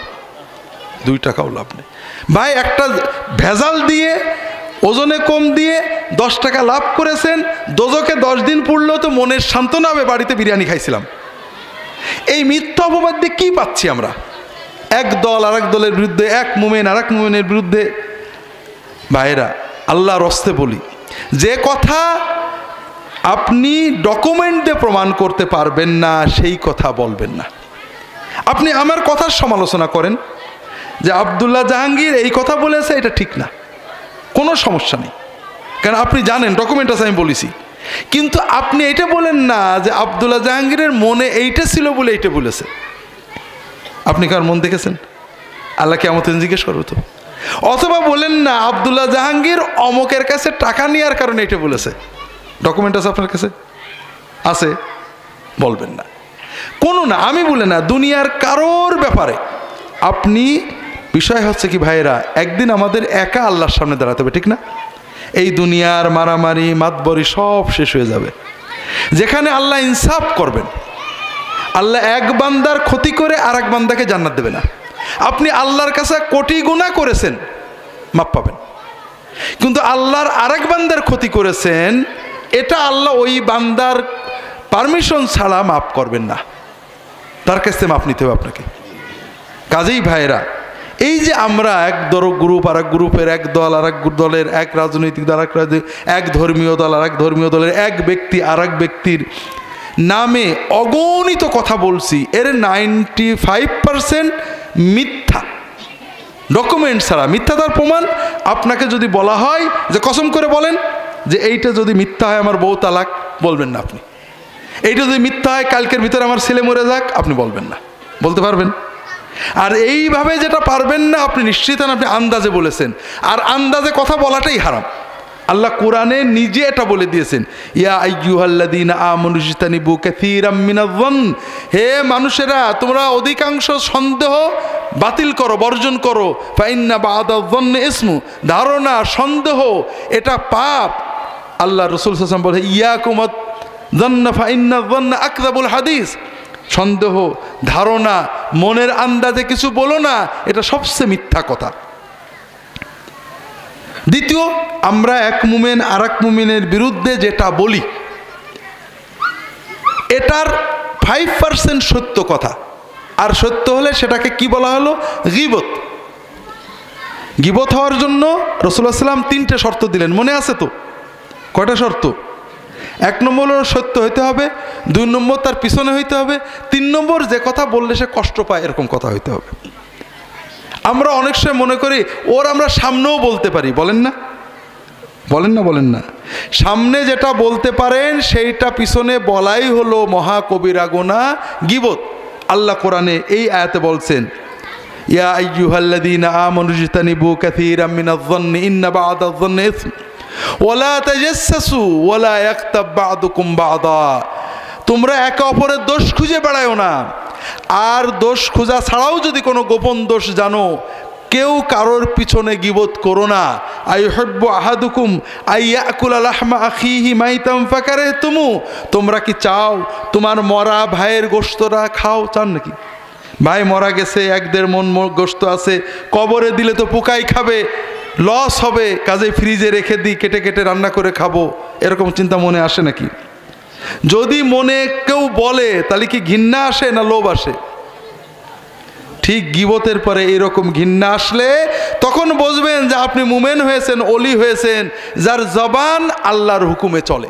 2 টাকাও লাভ নেই ভাই। একটা ভেজাল দিয়ে, ওজনে কম দিয়ে 10 টাকা লাভ করেছেন, দোজকে 10 দিন পড়লেও তো মনের সান্ত্বনা হবে, বাড়িতে বিরিয়ানি খাইছিলাম। এই মিথ্যা অপবাদ দিয়ে কী পাচ্ছি আমরা? এক দল আরেক দলের বিরুদ্ধে, এক মুমিন আরেক মুমিনের বিরুদ্ধে। ভাইরা, আল্লাহর হস্তে বলি, যে কথা আপনি ডকুমেন্ট দিয়ে প্রমাণ করতে পারবেন না, সেই কথা বলবেন না। আপনি আমার কথার সমালোচনা করেন যে আব্দুল্লাহ জাহাঙ্গীর এই কথা বলেছে, এটা ঠিক না, কোনো সমস্যা নেই, কারণ আপনি জানেন ডকুমেন্ট আছে, আমি বলেছি। কিন্তু আপনি এটা বলেন না যে আব্দুল্লাহ জাহাঙ্গীরের মনে এইটা ছিল বলে এইটা বলেছে। আপনি কার মন দেখেছেন? আল্লাহ কিয়ামতের দিন জিজ্ঞেস করবে তো। অথবা বলেন না আব্দুল্লাহ জাহাঙ্গীর অমুকের কাছে টাকা নেওয়ার কারণে এটা বলেছে। ডকুমেন্ট আছে আপনার কাছে? আছে? বলবেন না, কোনো না, আমি বলে না, দুনিয়ার কারোর ব্যাপারে আপনি। বিষয় হচ্ছে কি ভাইয়েরা, একদিন আমাদের একা আল্লাহর সামনে দাঁড়াতে হবে, ঠিক না? এই দুনিয়ার মারামারি, মাতবরি সব শেষ হয়ে যাবে, যেখানে আল্লাহ ইনসাফ করবেন। আল্লাহ এক বান্দার ক্ষতি করে আর এক বান্দাকে জান্নাত দেবে না। আপনি আল্লাহর কাছে কোটি গুনাহ করেছেন, মাপ পাবেন, কিন্তু আল্লাহর আরেক বান্দার ক্ষতি করেছেন, এটা আল্লাহ ওই বান্দার পারমিশন ছাড়া মাফ করবেন না, তার কাছে মাপ নিতে হবে আপনাকে। কাজেই ভাইয়েরা, এই যে আমরা এক গ্রুপ আর এক গ্রুপের, এক দল আর এক দলের, এক রাজনৈতিক দল আর এক ধর্মীয় দল আর এক ধর্মীয় দলের, এক ব্যক্তি আর এক ব্যক্তির নামে অগণিত কথা বলছি, এর 95% মিথ্যা, ডকুমেন্ট ছাড়া, মিথ্যাতার প্রমাণ। আপনাকে যদি বলা হয় যে কসম করে বলেন যে এইটা যদি মিথ্যা হয় আমার বউ তালাক, বলবেন না আপনি। এইটা যদি মিথ্যা হয় কালকের ভিতরে আমার ছেলে মরে যাক, আপনি বলবেন না, বলতে পারবেন? আর এইভাবে যেটা পারবেন না, আপনি নিশ্চিত হন আপনি আন্দাজে বলেছেন, আর আন্দাজে কথা বলাটাই হারাম। আল্লাহ কোরআনে নিজে এটা বলে দিয়েছেন, ইয়া আইয়ুহাল্লাযীনা আমানু ইজতানিবু কাসীরাম মিনায-যন্ন, হে মানুষেরা তোমরা অধিকাংশ সন্দেহ বাতিল করো, বর্জন করো। ফাইন্না বা'দায-যন্নি ইসমু, ধারণা, সন্দেহ এটা পাপ। আল্লাহ রাসূল সাল্লাল্লাহু আলাইহি ওয়াসাল্লাম বলে ইয়াকুমুয-যন্না ফাইন্নায-যন্না আকযাবুল হাদিস, সন্দেহ, ধারণা, মনের আন্দাজে কিছু বলো না, এটা সবচেয়ে মিথ্যা কথা। দ্বিতীয়, আমরা এক মুমিন আর এক মুমিনের বিরুদ্ধে যেটা বলি এটার 5% সত্য কথা, আর সত্য হলে সেটাকে কি বলা হলো? গীবত। গীবত হওয়ার জন্য রাসূলুল্লাহ সাল্লাল্লাহু আলাইহি ওয়াসাল্লাম 3টে শর্ত দিলেন, মনে আছে তো? কয়টা শর্ত? 1 নম্বর হলো সত্য হইতে হবে, 2 নম্বর তার পিছনে হইতে হবে, 3 নম্বর যে কথা বললে সে কষ্ট পায় এরকম কথা হইতে হবে। আমরা অনেক সময় মনে করি ওর আমরা সামনেও বলতে পারি, বলেন না? বলেন না? বলেন না? সামনে যেটা বলতে পারেন সেইটা পিছনে বলাই হলো মহা কবিরা গুনাহ, গীবত। আল্লাহ কোরআনে এই আয়াতে বলছেন, ইয়া আইয়ুহাল্লাযীনা আমানু ইজতানিবু কাসীরাম মিনায-যন্নি ইন্না বা'দায-যন্নি ইসম ওয়ালা তাজাসসু ওয়ালা ইয়াগতাব বা'দুকুম বা'দা, তোমরা একে অপরের দোষ খুঁজে বেড়ায়ো না, আর দোষ খোঁজা ছাড়াও যদি কোনো গোপন দোষ জানো, কেউ কারোর পিছনে গীবত করো না। আইয়ুহিব্বু আহাদুকুম আইয়াকুলা লাহমা আখিহি মাইতাম ফাকারিহতুমু, তোমরা কি চাও তোমার মরা ভাইয়ের গোশতটা খাও? চান নাকি? ভাই মারা গেছে, 1-1.5 মণ গোশত আছে, কবরে দিলে তো পোকাই খাবে, লস হবে, কাজে ফ্রিজে রেখে দিই, কেটে কেটে রান্না করে খাবো, এরকম চিন্তা মনে আসে নাকি? যদি মনে কেউ বলে তাহলে কি ঘৃণা আসে না লোভ আসে? ঠিক গীবতের পরে এরকম ঘৃণা আসলে তখন বুঝবেন যে আপনি মুমিন হয়েছেন, ওলি হয়েছেন, যার জবান আল্লাহর হুকুমে চলে।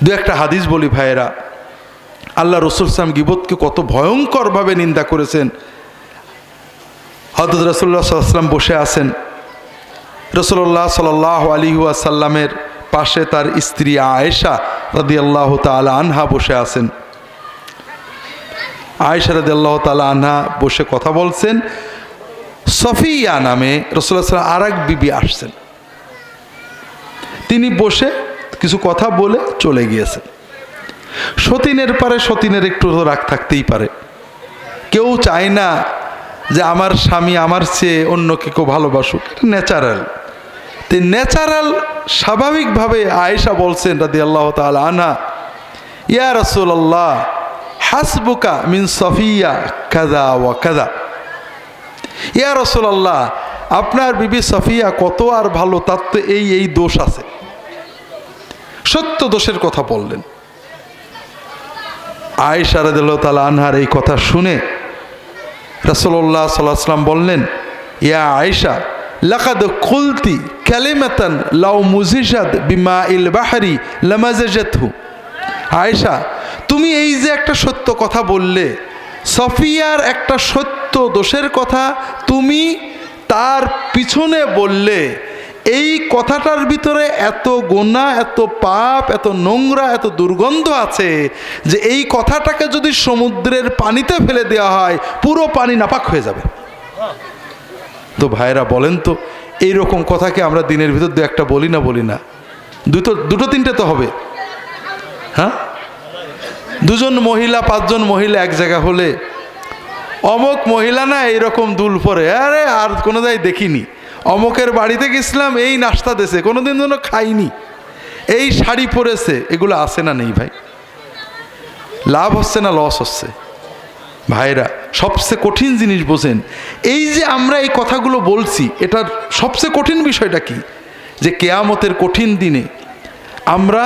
2-1টা হাদিস বলি ভাইয়েরা, আল্লাহ রাসূল সাল্লাল্লাহু আলাইহি ওয়াসাল্লাম গীবতকে কত ভয়ঙ্করভাবে নিন্দা করেছেন। হযরত রাসূলুল্লাহ সাল্লাল্লাহু আলাইহি ওয়াসাল্লাম বসে আছেন, রাসূলুল্লাহ সাল্লাল্লাহু আলাইহি ওয়াসাল্লামের পাশে তার স্ত্রী আয়েশা রাদিয়াল্লাহু তাআলা আনহা বসে আছেন। আয়েশা রাদিয়াল্লাহু তাআলা আনহা বসে কথা বলছেন। সফিয়া নামে রাসূলুল্লাহ সাল্লাল্লাহু আলাইহি ওয়াসাল্লাম আরেক বিবি আসছেন, তিনি বসে কিছু কথা বলে চলে গিয়েছেন। সতীনের পারে সতীনের একটু রাগ থাকতেই পারে, কেউ চায় না যে আমার স্বামী আমার চেয়ে অন্য কেউ ভালোবাসুক, এটা ন্যাচারাল। তো ন্যাচারাল স্বাভাবিকভাবে আয়েশা বলছেন রাদিয়াল্লাহু তাআলা আনহা, ইয়া রাসূলুল্লাহ হাসবুকা মিন সফিয়া কাযা ওয়া কাযা, ইয়া রাসূলুল্লাহ আপনার বিবি সফিয়া কত আর ভালো, তার তো এই এই দোষ আছে। সত্য দোষের কথা বললেন। আয়েশা রাদিয়াল্লাহু তাআলা আনহার এই কথা শুনে রাসূলুল্লাহ সাল্লাল্লাহু আলাইহি ওয়াসাল্লাম বললেন, ইয়া আয়েশা লাকাদ কুলতি কালিমাতান লাউ মুজিজাত বিমাইল বাহরি লামাজাজাতহু, আয়েশা তুমি এই যে একটা সত্য কথা বললে, সফিয়ার একটা সত্য দোষের কথা তুমি তার পিছনে বললে, এই কথাটার ভিতরে এত গুনাহ, এত পাপ, এত নোংরা, এত দুর্গন্ধ আছে যে এই কথাটাকে যদি সমুদ্রের পানিতে ফেলে দেওয়া হয় পুরো পানি নাপাক হয়ে যাবে। তো ভাইরা বলেন তো, এইরকম কথাকে আমরা দিনের ভিতর 2-1টা বলি না? বলি না? দুটো 3টে তো হবে। হ্যাঁ, 2জন মহিলা 5জন মহিলা এক জায়গা হলে অমুক মহিলা না এইরকম দুল পরে, আরে আর কোনো জায়গায় দেখিনি, অমুকের বাড়িতে গেছিলাম এই নাস্তা দেশে, কোনোদিন যেন খাইনি, এই শাড়ি পরেছে, এগুলো আছে না নেই ভাই? লাভ হচ্ছে না লস হচ্ছে? ভাইরা সবচেয়ে কঠিন জিনিস বোঝেন, এই যে আমরা এই কথাগুলো বলছি, এটার সবচেয়ে কঠিন বিষয়টা কি? যে কিয়ামতের কঠিন দিনে আমরা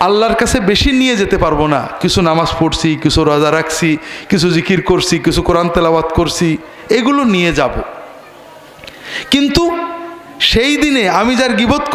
আল্লাহর কাছে বেশি নিয়ে যেতে পারবো না। কিছু নামাজ পড়ছি, কিছু রোজা রাখছি, কিছু জিকির করছি, কিছু কোরআন তেলাওয়াত করছি, এগুলো নিয়ে যাব। কিন্তু সেই দিনে আমি যার গীবত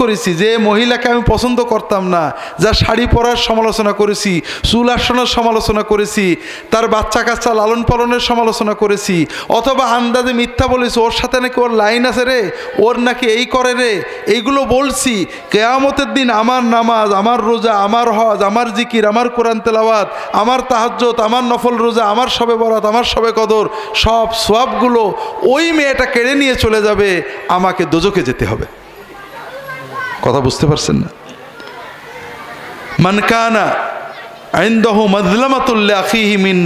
করেছি, যে মহিলাকে আমি পছন্দ করতাম না, যার শাড়ি পরার সমালোচনা করেছি, চুল আসানোর সমালোচনা করেছি, তার বাচ্চা কাচ্চা লালন পালনের সমালোচনা করেছি, অথবা আন্দাজে মিথ্যা বলেছি, ওর সাথে নাকি ওর লাইন আছে রে, ওর নাকি এই করে রে, এইগুলো বলছি, কিয়ামতের দিন আমার নামাজ, আমার রোজা, আমার হজ, আমার জিকির, আমার কোরআন তেলাওয়াত, আমার তাহাজ্জুদ, আমার নফল রোজা, আমার শবে বরাত, আমার শবে কদর, সব সওয়াবগুলো ওই মেয়েটা কেড়ে নিয়ে চলে যাবে, আমাকে দোজখে যেতে হবে। কথা বুঝতে পারছেন না? মান কানা ইনদাহু মাজলামাতুল লিআখিহি মিন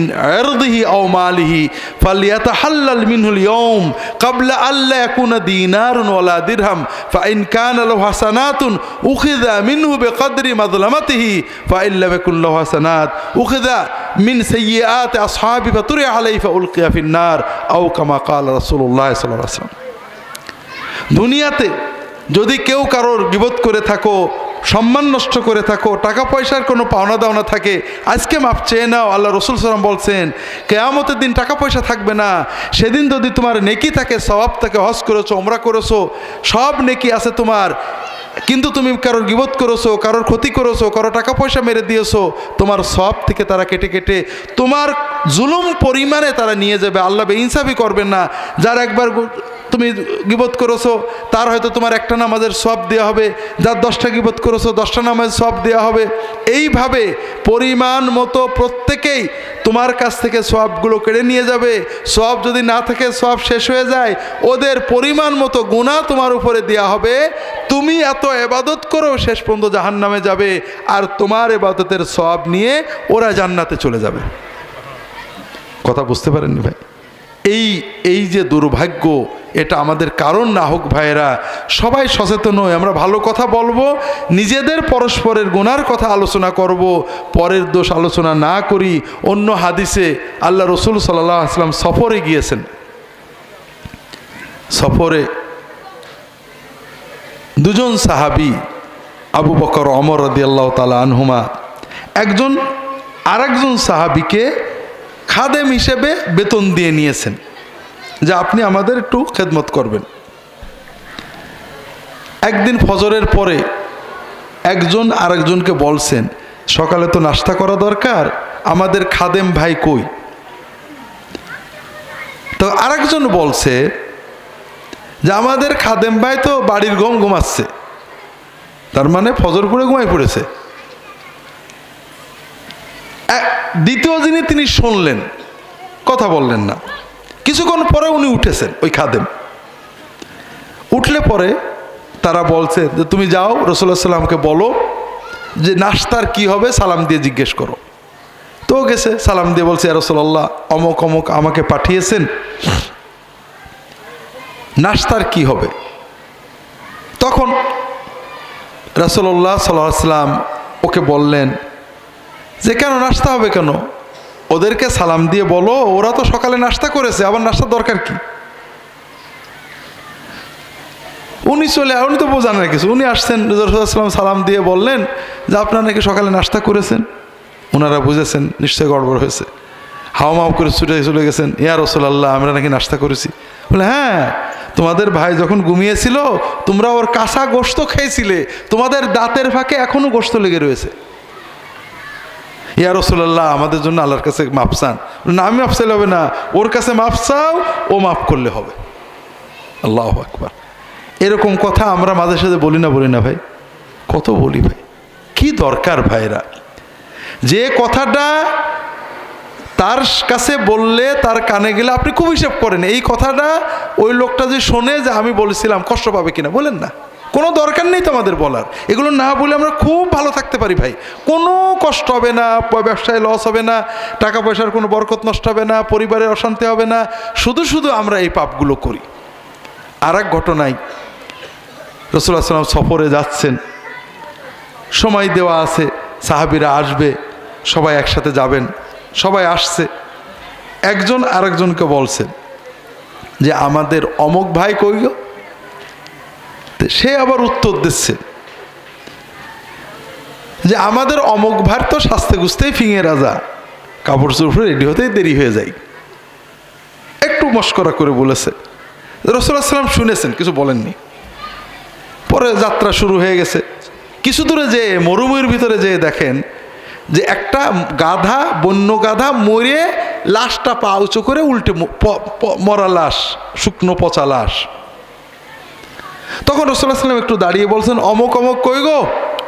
ইরদিহি আও মালিহি ফালইয়াতাহাল্লাল মিনহুল ইয়াওম ক্বাবলা আল্লা ইয়াকুনা দিনারুন ওয়ালা দিরহাম ফাইন কানা লাহু হাসানাতুন উখিযা মিনহু বিকদরি মাজলামাতিহি ফাইন লাম ইয়াকুন লাহু হাসানাত উখিযা মিন সাইয়্যাতি আসহাবি ফাতুরি আলাইহি ফাউলকিয়া ফিন নার আও কামা ক্বালা রাসূলুল্লাহ সাল্লাল্লাহু আলাইহি ওয়াসাল্লাম। দুনিয়াতে যদি কেউ কারোর গীবত করে থাকো, সম্মান নষ্ট করে থাকো, টাকা পয়সার কোনো পাওনা দাওনা থাকে, আজকে মাপ চেয়ে নাও। আল্লাহ রসুল সাল্লাম বলছেন কিয়ামতের দিন টাকা পয়সা থাকবে না। সেদিন যদি তোমার নেকি থাকে, সওয়াব থাকে, হজ করেছো, উমরা করেছো, সব নেকি আছে তোমার, কিন্তু তুমি কারোর গীবত করেছো, কারোর ক্ষতি করেছো, কারো টাকা পয়সা মেরে দিয়েছো, তোমার সওয়াব থেকে তারা কেটে কেটে তোমার জুলুম পরিমাণে তারা নিয়ে যাবে। আল্লাহ বেইনসাফি করবেন না। যার একবার তুমি গীবত করেছো, তার হয়তো তোমার একটা নামাজের সওয়াব দেওয়া হবে, যার 10টা গীবত করেছো 10টা নামাজের সওয়াব দেওয়া হবে। এইভাবে পরিমাণ মতো প্রত্যেকেই তোমার কাছ থেকে সওয়াবগুলো কেড়ে নিয়ে যাবে। সওয়াব যদি না থাকে, সওয়াব শেষ হয়ে যায়, ওদের পরিমাণ মতো গুনাহ তোমার উপরে দেওয়া হবে। তুমি এত ইবাদত করো, শেষ পর্যন্ত জাহান্নামে যাবে, আর তোমার ইবাদতের সওয়াব নিয়ে ওরা জান্নাতে চলে যাবে। কথা বুঝতে পারেননি ভাই? এই যে দুর্ভাগ্য, এটা আমাদের কারণ না হোক ভাইয়েরা, সবাই সচেতন হই, আমরা ভালো কথা বলবো, নিজেদের পরস্পরের গুনার কথা আলোচনা করব, পরের দোষ আলোচনা না করি। অন্য হাদিসে আল্লাহ রসুল সাল্লাল্লাহু আলাইহি ওয়াসাল্লাম সফরে গিয়েছেন। সফরে দুজন সাহাবী, আবু বকর ওমর রাদিয়াল্লাহু তাআলা আনহুমা, একজন আরেকজন সাহাবীকে খাদেম হিসেবে বেতন দিয়ে নিয়েছেন, যে আপনি আমাদের একটু খেদমত করবেন। একদিন ফজরের পরে একজন আরেকজনকে বলছেন, সকালে তো নাস্তা করা দরকার, আমাদের খাদেম ভাই কই? তো আরেকজন বলছে যে আমাদের খাদেম ভাই তো বাড়ির ঘুমাচ্ছে, তার মানে ফজর পড়ে ঘুমাই পড়েছে। দ্বিতীয় দিনে তিনি শুনলেন, কথা বললেন না। কিছুক্ষণ পরে উনি উঠেছেন, ওই খাদেম উঠলে পরে তারা বলছে যে তুমি যাও রাসূলুল্লাহ সাল্লামকে বলো যে নাস্তার কি হবে, সালাম দিয়ে জিজ্ঞেস করো। তো গেছে, সালাম দিয়ে বলছে ইয়া রাসূলুল্লাহ অমুক অমুক আমাকে পাঠিয়েছেন, নাস্তার কি হবে? তখন রাসূলুল্লাহ সাল্লাল্লাহু আলাইহি ওয়াসাল্লাম ওকে বললেন যে কেন নাস্তা হবে কেন? ওদেরকে সালাম দিয়ে বলো, ওরা তো সকালে নাস্তা করেছে, আবার নাস্তার দরকার কি? উনি তো বোঝান না কিছু। উনি আসছেন, রাসূলুল্লাহ সাল্লাল্লাহু আলাইহি ওয়াসাল্লাম সালাম দিয়ে বললেন যে আপনারা নাকি সকালে নাস্তা করেছেন। ওনারা বুঝেছেন নিশ্চয়ই গড়বড় হয়েছে, হাওয়া মাও করে ছুটে চলে গেছেন, ইয়া রাসূলুল্লাহ আমরা নাকি নাস্তা করেছি। বলে হ্যাঁ, তোমাদের ভাই যখন ঘুমিয়েছিল তোমরা ওর কাঁচা গোশত খেয়েছিলে, তোমাদের দাঁতের ফাঁকে এখনো গোশত লেগে রয়েছে। ইয়া রাসূলুল্লাহ আমাদের জন্য আল্লাহর কাছে মাপ চান। না, আমি মাপ চাইলে হবে না, ওর কাছে মাপ চাও, ও মাফ করলে হবে। আল্লাহু আকবার। এরকম কথা আমরা মাঝে সাথে বলি না ভাই? কত বলি ভাই, কি দরকার ভাইরা? যে কথাটা তার কাছে বললে, তার কানে গেলে আপনি খুব হিসাব করেন, এই কথাটা ওই লোকটা যে শোনে যে আমি বলেছিলাম কষ্ট পাবে কিনা, বলেন না। কোনো দরকার নেই তো আমাদের বলার। এগুলো না বলে আমরা খুব ভালো থাকতে পারি ভাই, কোনো কষ্ট হবে না, ব্যবসায় লস হবে না, টাকা পয়সার কোনো বরকত নষ্ট হবে না, পরিবারের অশান্তি হবে না। শুধু আমরা এই পাপগুলো করি। আর এক ঘটনায় রাসূলুল্লাহ সাল্লাল্লাহু আলাইহি ওয়াসাল্লাম সফরে যাচ্ছেন, সময় দেওয়া আছে, সাহাবীরা আসবে, সবাই একসাথে যাবেন। সবাই আসছে, একজন আরেকজনকে বলছে যে আমাদের অমুক ভাই কই গো? সে আবার উত্তর দিচ্ছে যে আমাদের অমুক ভার তো শাস্তে গুছতেই ফিঙে রাজা, কাপড় চোপড় রেডি হতেই দেরি হয়ে যায়, একটু মস্করা করে বলেছে। রাসূলুল্লাহ সাল্লাল্লাহু আলাইহি ওয়াসাল্লাম শুনেছেন, কিছু বলেননি। পরে যাত্রা শুরু হয়ে গেছে। কিছু দূরে যে মরুভূমির ভিতরে যেয়ে দেখেন যে একটা গাধা, বন্য গাধা মরে লাশটা পা উঁচু করে উল্টে, মরা লাশ, শুকনো পচা লাশ। তখন রাসূলুল্লাহ সাল্লাল্লাহু আলাইহি ওয়াসাল্লাম একটু দাঁড়িয়ে বলছেন, অমুক অমুক কই গো?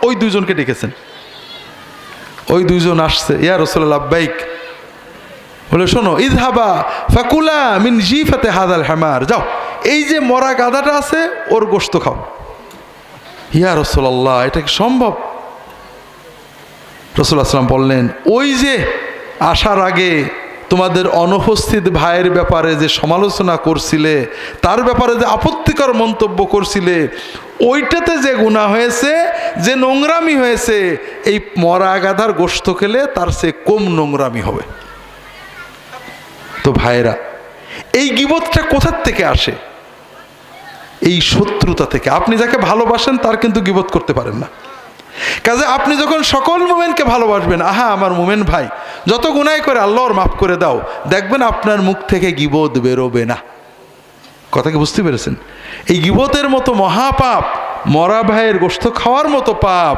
ওই দুইজনকে ডেকেছেন। ওই দুইজন আসছে। ইয়া রাসূলুল্লাহ লাব্বাইক। বলে শোনো, ইযহাবা ফাকুলা মিন জিফাতে হাযাল হামার, যাও এই যে মরা গাধাটা আছে ওর গোশত খাও। ইয়া রাসূলুল্লাহ, এটা কি সম্ভব? রাসূলুল্লাহ সাল্লাল্লাহু আলাইহি ওয়াসাল্লাম বললেন, ওই যে আসার আগে তোমাদের অনুপস্থিত ভাইয়ের ব্যাপারে যে সমালোচনা করছিলে, তার ব্যাপারে যে আপত্তিকর মন্তব্য করছিলে, ওইটাতে যে গুনাহ হয়েছে, যে নোংরামি হয়েছে, এই মরা গাধার গোশত খেলে তার চেয়ে কম নোংরামি হবে। তো ভাইরা, এই গীবতটা কোথার থেকে আসে? এই শত্রুতা থেকে। আপনি যাকে ভালোবাসেন তার কিন্তু গীবত করতে পারেন না। কাজে আপনি যখন সকল মুমিনকে ভালোবাসবেন, আহা আমার মুমিন ভাই যত গুনাহ করে আল্লাহর মাফ করে দাও, দেখবেন আপনার মুখ থেকে গীবত বেরোবে না। কথা কি বুঝতে পেরেছেন? এই গীবতের মতো মহাপাপ, মরা ভাইয়ের গোশত খাওয়ার মতো পাপ,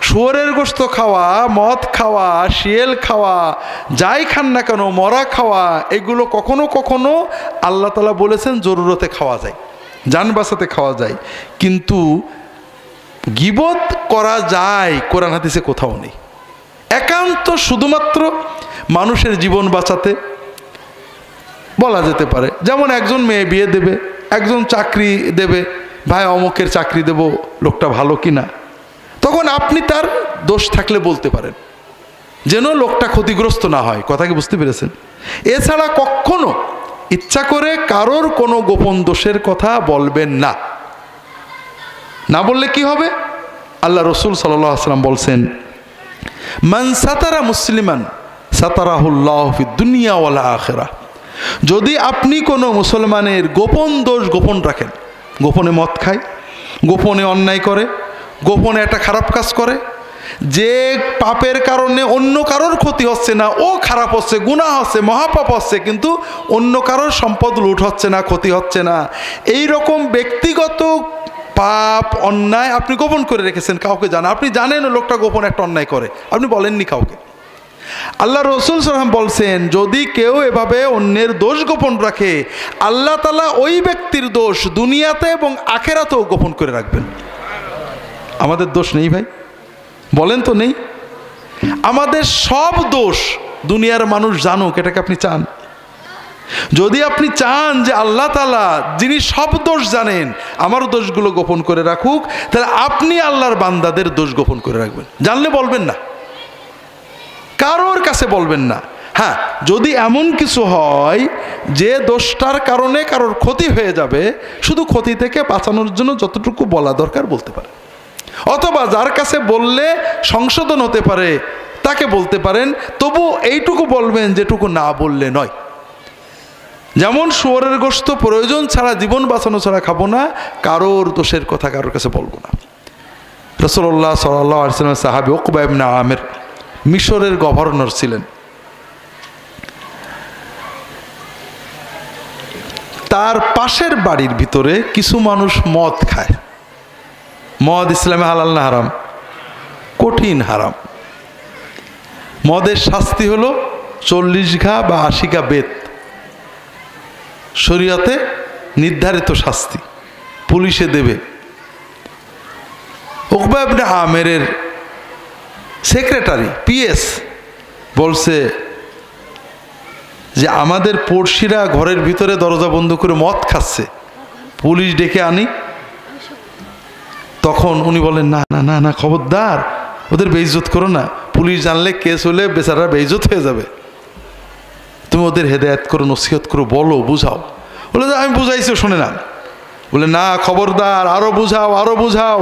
শুয়োরের গোশত খাওয়া, মদ খাওয়া, শিয়েল খাওয়া, যাই খান না কেন, মরা খাওয়া, এগুলো কখনো কখনো আল্লাহ তাআলা বলেছেন জরুরতে খাওয়া যায়, জান বাঁচাতে খাওয়া যায়, কিন্তু গীবত করা যায় কোরআন হাদিসে কোথাও নেই। একান্ত শুধুমাত্র মানুষের জীবন বাঁচাতে বলা যেতে পারে। যেমন একজন মেয়ে বিয়ে দেবে, একজন চাকরি দেবে, ভাই অমুকের চাকরি দেব, লোকটা ভালো কিনা, তখন আপনি তার দোষ থাকলে বলতে পারেন, যেন লোকটা ক্ষতিগ্রস্ত না হয়। কথা কি বুঝতে পেরেছেন? এছাড়া কখনো ইচ্ছা করে কারোর কোনো গোপন দোষের কথা বলবেন না। না বললে কি হবে? আল্লাহ রসুল সাল্লাল্লাহু আলাইহি ওয়াসাল্লাম বলছেন, মান সাতারা মুসলিমান সাতারাহুল্লাহু ফিদ দুনিয়া ওয়াল আখিরাহ। যদি আপনি কোনো মুসলমানের গোপন দোষ গোপন রাখেন, গোপনে মদ খায়, গোপনে অন্যায় করে, গোপনে একটা খারাপ কাজ করে, যে পাপের কারণে অন্য কারোর ক্ষতি হচ্ছে না, ও খারাপ হচ্ছে, গুনাহ হচ্ছে, মহাপাপ হচ্ছে, কিন্তু অন্য কারোর সম্পদ লুট হচ্ছে না, ক্ষতি হচ্ছে না, এই রকম ব্যক্তিগত পাপ অন্যায় আপনি গোপন করে রেখেছেন, কাউকে জানা, আপনি জানেন লোকটা গোপন একটা অন্যায় করে, আপনি বলেননি কাউকে। আল্লাহ রসুল সাল্লাল্লাহু আলাইহি ওয়াসাল্লাম বলছেন, যদি কেউ এভাবে অন্যের দোষ গোপন রাখে, আল্লাহ তাআলা ওই ব্যক্তির দোষ দুনিয়াতে এবং আখিরাতেও গোপন করে রাখবেন। আমাদের দোষ নেই ভাই? বলেন তো নেই? আমাদের সব দোষ দুনিয়ার মানুষ জানুক, এটাকে আপনি চান? যদি আপনি চান যে আল্লাহ তাআলা যিনি সব দোষ জানেন আমার দোষগুলো গোপন করে রাখুক, তাহলে আপনি আল্লাহর বান্দাদের দোষ গোপন করে রাখবেন। জানলে বলবেন না, কারোর কাছে বলবেন না। হ্যাঁ, যদি এমন কিছু হয় যে দোষটার কারণে কারোর ক্ষতি হয়ে যাবে, শুধু ক্ষতি থেকে বাঁচানোর জন্য যতটুকু বলা দরকার বলতে পারে, অথবা যার কাছে বললে সংশোধন হতে পারে তাকে বলতে পারেন, তবু এইটুকু বলবেন যেটুকু না বললে নয়। যেমন শুয়োরের গোশত প্রয়োজন ছাড়া, জীবন বাঁচানো ছাড়া খাবো না, কারোর দোষের কথা কারোর কাছে বলবো না। রাসূলুল্লাহ সাল্লাল্লাহু আলাইহি ওয়াসাল্লাম সাহাবী উকবা ইবনে আমির মিশরের গভর্নর ছিলেন। তার পাশের বাড়ির ভিতরে কিছু মানুষ মদ খায়। মদ ইসলামে হালাল না হারাম? কঠিন হারাম। মদের শাস্তি হলো 40 ঘা বা 80 ঘা বেত, শরীয়তে নির্ধারিত শাস্তি, পুলিশে দেবে। উকবা ইবনে আমিরের সেক্রেটারি পিএস বলছে যে আমাদের পড়শিরা ঘরের ভিতরে দরজা বন্ধ করে মদ খাচ্ছে, পুলিশ ডেকে আনি। তখন উনি বলেন, না না না না, খবরদার, ওদের বেইজ্জত করো না, পুলিশ জানলে কেস হলে বেচারা বেইজ্জত হয়ে যাবে, তুমি ওদের হেদায়েত করো, নসিহত করো, বলো, বুঝাও। বলে আমি বুঝাইছি, শোনে না। বলে না, খবরদার, আরো বুঝাও, আরো বুঝাও।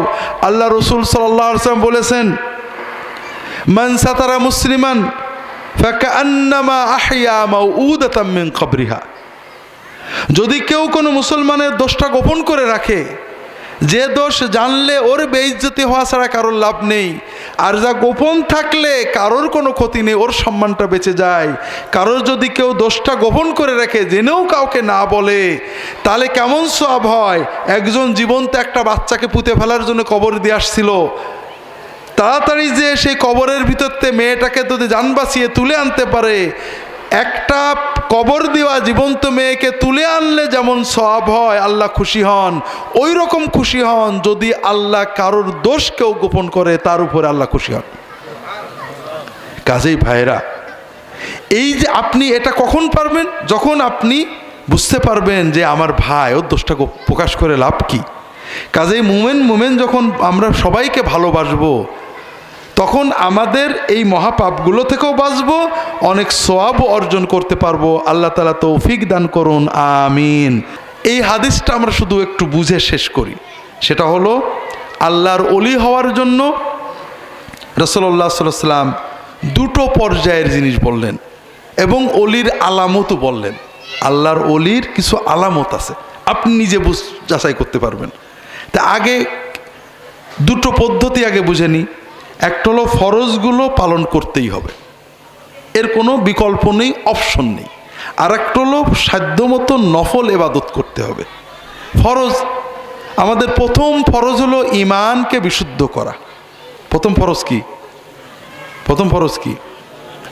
আল্লাহ রসুল সাল্লাল্লাহু আলাইহি ওয়াসাল্লাম বলেছেন, মান সাতারা মুসলিমান ফাকান্নামা আহইয়া মাউউদাতাম মিন কবরিহা। যদি কেউ কোনো মুসলমানের দোষটা গোপন করে রাখে, যে দোষ জানলে ওর বেইজ্জতি হওয়া ছাড়া কারোর লাভ নেই, আর যা গোপন থাকলে কারোর কোনো ক্ষতি নেই, ওর সম্মানটা বেঁচে যায়। কারোর যদি কেউ দোষটা গোপন করে রাখে, জেনেও কাউকে না বলে, তাহলে কেমন সওয়াব হয়। একজন জীবন্ত একটা বাচ্চাকে পুঁতে ফেলার জন্য কবর দিয়ে আসছিল, তাড়াতাড়ি যে সেই কবরের ভিতরতে মেয়েটাকে যদি জান বাঁচিয়ে তুলে আনতে পারে, একটা কবর দেওয়া জীবন্ত মেয়েকে তুলে আনলে যেমন সওয়াব হয়, আল্লাহ খুশি হন, ওই রকম খুশি হন যদি আল্লাহ কারোর দোষ কেউ গোপন করে, তার উপরে আল্লাহ খুশি হন। কাজেই ভাইরা, এই যে আপনি এটা কখন পারবেন? যখন আপনি বুঝতে পারবেন যে আমার ভাই, ওর দোষটা প্রকাশ করে লাভ কি। কাজেই মোমেন যখন আমরা সবাইকে ভালোবাসবো, তখন আমাদের এই মহাপাপগুলো থেকেও বাঁচবো, অনেক সওয়াব অর্জন করতে পারবো। আল্লাহ তাআলা তৌফিক দান করুন, আমিন। এই হাদিসটা আমরা শুধু একটু বুঝে শেষ করি। সেটা হলো, আল্লাহর ওলি হওয়ার জন্য রাসূলুল্লাহ সাল্লাল্লাহু আলাইহি ওয়াসাল্লাম দুটো পর্যায়ের জিনিস বললেন এবং অলির আলামতও বললেন। আল্লাহর অলির কিছু আলামত আছে, আপনি নিজে যাচাই করতে পারবেন। তা আগে দুটো পদ্ধতি আগে বুঝে নিই। একটা হলো ফরজগুলো পালন করতেই হবে, এর কোনো বিকল্প নেই, অপশন নেই। আর একটা হলো সাধ্যমতো নফল ইবাদত করতে হবে। ফরজ, আমাদের প্রথম ফরজ হলো ঈমানকে বিশুদ্ধ করা। প্রথম ফরজ কি? প্রথম ফরজ কি?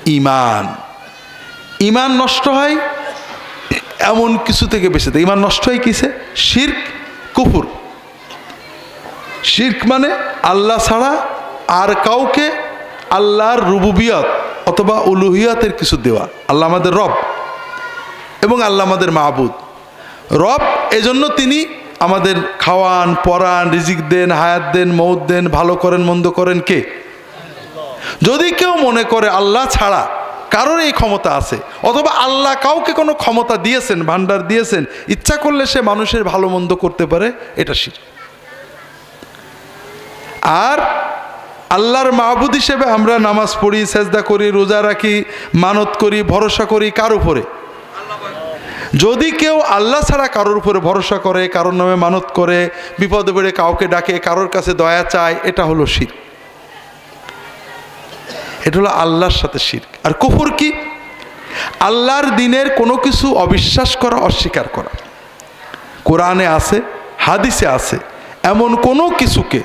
ঈমান। ঈমান নষ্ট হয় এমন কিছু থেকে বেঁচে থাকে। ঈমান নষ্ট হয় কিসে? শিরক, কুফর। শিরক মানে আল্লাহ ছাড়া আর কাউকে আল্লাহর রুবুবিয়ত অথবা উলুহিয়তের কিছু দেওয়া। আল্লাহ আমাদের রব এবং আল্লাহ আমাদের মাবুদ। রব এজন্য তিনি আমাদের খাওয়ান, পরান, রিজিক দেন, হায়াত দেন, মৌত দেন, ভালো করেন, মন্দ করেন কে? যদি কেউ মনে করে আল্লাহ ছাড়া কারোর এই ক্ষমতা আছে, অথবা আল্লাহ কাউকে কোনো ক্ষমতা দিয়েছেন, ভান্ডার দিয়েছেন, ইচ্ছা করলে সে মানুষের ভালো মন্দ করতে পারে, এটা শিরক। আর আল্লাহর মাবুদ হিসেবে আমরা নামাজ পড়ি, সেজদা করি, রোজা রাখি, মানত করি, ভরসা করি কার উপরে? যদি কেউ আল্লাহ ছাড়া কারোর উপরে ভরসা করে, কারোর নামে মানত করে, বিপদে পড়ে কাউকে ডাকে, কারোর কাছে দয়া চায়, এটা হলো শিরক। এটা হলো আল্লাহর সাথে শিরক। আর কুফর কি? আল্লাহর দ্বীনের কোনো কিছু অবিশ্বাস করা, অস্বীকার করা। কোরআনে আছে, হাদিসে আছে, এমন কোনো কিছুকে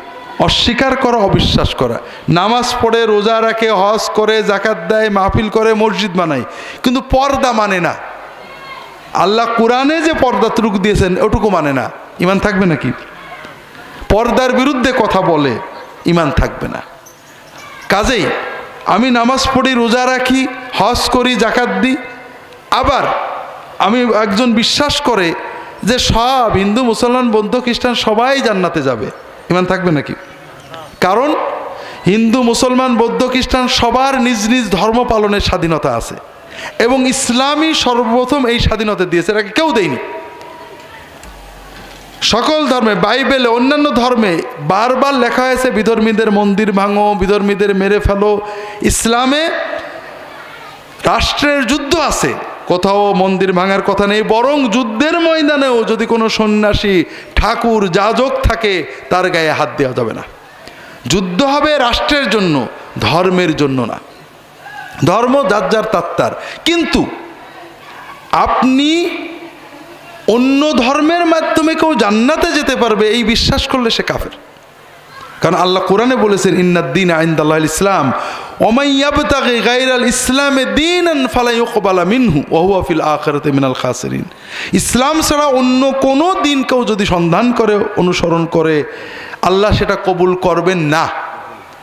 অস্বীকার করা, অবিশ্বাস করা। নামাজ পড়ে, রোজা রাখে, হজ করে, যাকাত দেয়, মাহফিল করে, মসজিদ বানায়, কিন্তু পর্দা মানে না। আল্লাহ কোরআনে যে পর্দাটুকু দিয়েছেন ওটুকু মানে না, ঈমান থাকবে নাকি? পর্দার বিরুদ্ধে কথা বলে, ঈমান থাকবে না। কাজেই আমি নামাজ পড়ি, রোজা রাখি, হজ করি, যাকাত দিই, আবার আমি একজন বিশ্বাস করে যে সব হিন্দু, মুসলমান, বৌদ্ধ, খ্রিস্টান সবাই জান্নাতে যাবে, ঈমান থাকবে নাকি? কারণ হিন্দু, মুসলমান, বৌদ্ধ, খ্রিস্টান সবার নিজ নিজ ধর্ম পালনের স্বাধীনতা আছে এবং ইসলামই সর্বপ্রথম এই স্বাধীনতা দিয়েছে, এটাকে কেউ দেয়নি। সকল ধর্মে, বাইবেলে, অন্যান্য ধর্মে বারবার লেখা হয়েছে বিধর্মীদের মন্দির ভাঙো, বিধর্মীদের মেরে ফেলো। ইসলামে রাষ্ট্রের যুদ্ধ আছে, কোথাও মন্দির ভাঙার কথা নেই, বরং যুদ্ধের ময়দানেও যদি কোনো সন্ন্যাসী, ঠাকুর, যাজক থাকে, তার গায়ে হাত দেওয়া যাবে না। যুদ্ধ হবে রাষ্ট্রের জন্য, ধর্মের জন্য না। ধর্ম যার যার তার। কিন্তু আপনি অন্য ধর্মের মাধ্যমে কেউ জান্নাতে যেতে পারবে এই বিশ্বাস করলে সে কাফের। কারণ আল্লাহ কোরআনে বলেছেন, ইন্নাদ-দীনা ইনদাল্লাহিল ইসলাম ওয়া মান ইয়াবতাগি গায়রাল ইসলামে দীনান ফালা ইউকবালা মিনহু ওয়া হুয়া ফিল আখিরাতি মিনাল খাসিরিন। ইসলাম ছাড়া অন্য কোনো দিন কেউ যদি সন্ধান করে, অনুসরণ করে, আল্লাহ সেটা কবুল করবেন না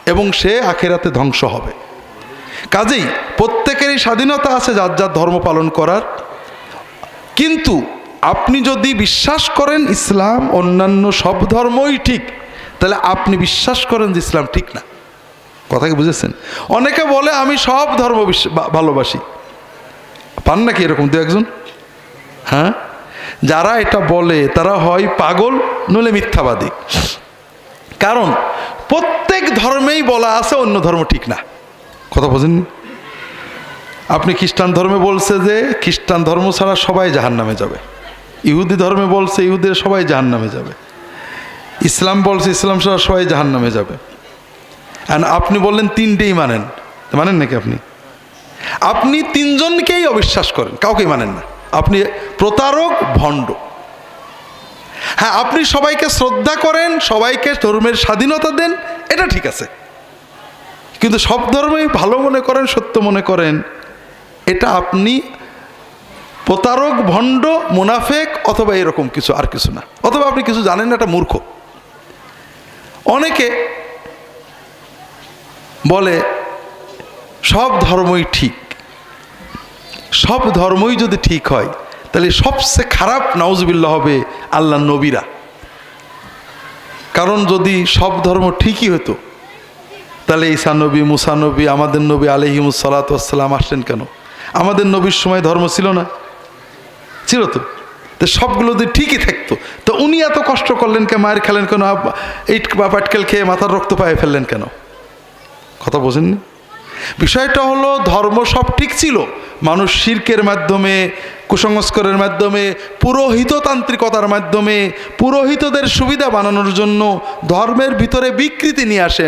এবং সে আখিরাতে ধ্বংস হবে। কাজেই প্রত্যেকেরই স্বাধীনতা আছে যার যার ধর্ম পালন করার। কিন্তু আপনি যদি বিশ্বাস করেন ইসলাম অন্যান্য সব ধর্মই ঠিক, তাহলে আপনি বিশ্বাস করেন যে ইসলাম ঠিক না। কথা কি বুঝেছেন? অনেকে বলে আমি সব ধর্ম ভালোবাসি, পান নাকি এরকম দু একজন? হ্যাঁ, যারা এটা বলে তারা হয় পাগল নইলে মিথ্যাবাদী। কারণ প্রত্যেক ধর্মেই বলা আছে অন্য ধর্ম ঠিক না। কথা বোঝেন? আপনি খ্রিস্টান ধর্মে বলছে যে খ্রিস্টান ধর্ম ছাড়া সবাই জাহান্নামে যাবে, ইহুদি ধর্মে বলছে ইহুদিরা সবাই জাহান্নামে যাবে, ইসলাম বলছে ইসলাম ছাড়া সবাই জাহান্নামে যাবে। আর আপনি বললেন তিনটেই মানেন, মানেন নাকি আপনি? আপনি তিনজনকেই অবিশ্বাস করেন, কাউকেই মানেন না। আপনি প্রতারক, ভণ্ড। হ্যাঁ, আপনি সবাইকে শ্রদ্ধা করেন, সবাইকে ধর্মের স্বাধীনতা দেন, এটা ঠিক আছে, কিন্তু সব ধর্মেই ভালো মনে করেন, সত্য মনে করেন, এটা আপনি প্রতারক, ভণ্ড, মুনাফেক, অথবা এরকম কিছু, আর কিছু না। অথবা আপনি কিছু জানেন না, এটা মূর্খ। অনেকে বলে সব ধর্মই ঠিক। সব ধর্মই যদি ঠিক হয়, তাহলে সবচেয়ে খারাপ নাউজুবিল্লাহ হবে আল্লাহর নবীরা। কারণ যদি সব ধর্ম ঠিকই হতো, তাহলে ঈসা নবী, মুসা নবী, আমাদের নবী আলাইহিমুস সালাতু ওয়াস সালাম আসলেন কেন? আমাদের নবীর সময় ধর্ম ছিল না? ছিল তো। তো সবগুলো যদি ঠিকই থাকতো, তো উনি এত কষ্ট করলেন কেন, মায়ের খেলেন কেন, ইট বা পাটকেল খেয়ে মাথার রক্ত পায়ে ফেললেন কেন? কথা বোঝেননি? বিষয়টা হলো, ধর্ম সব ঠিক ছিল, মানুষ শিরকের মাধ্যমে, কুসংস্কারের মাধ্যমে, পুরোহিততান্ত্রিকতার মাধ্যমে, পুরোহিতদের সুবিধা বানানোর জন্য ধর্মের ভিতরে বিকৃতি নিয়ে আসে,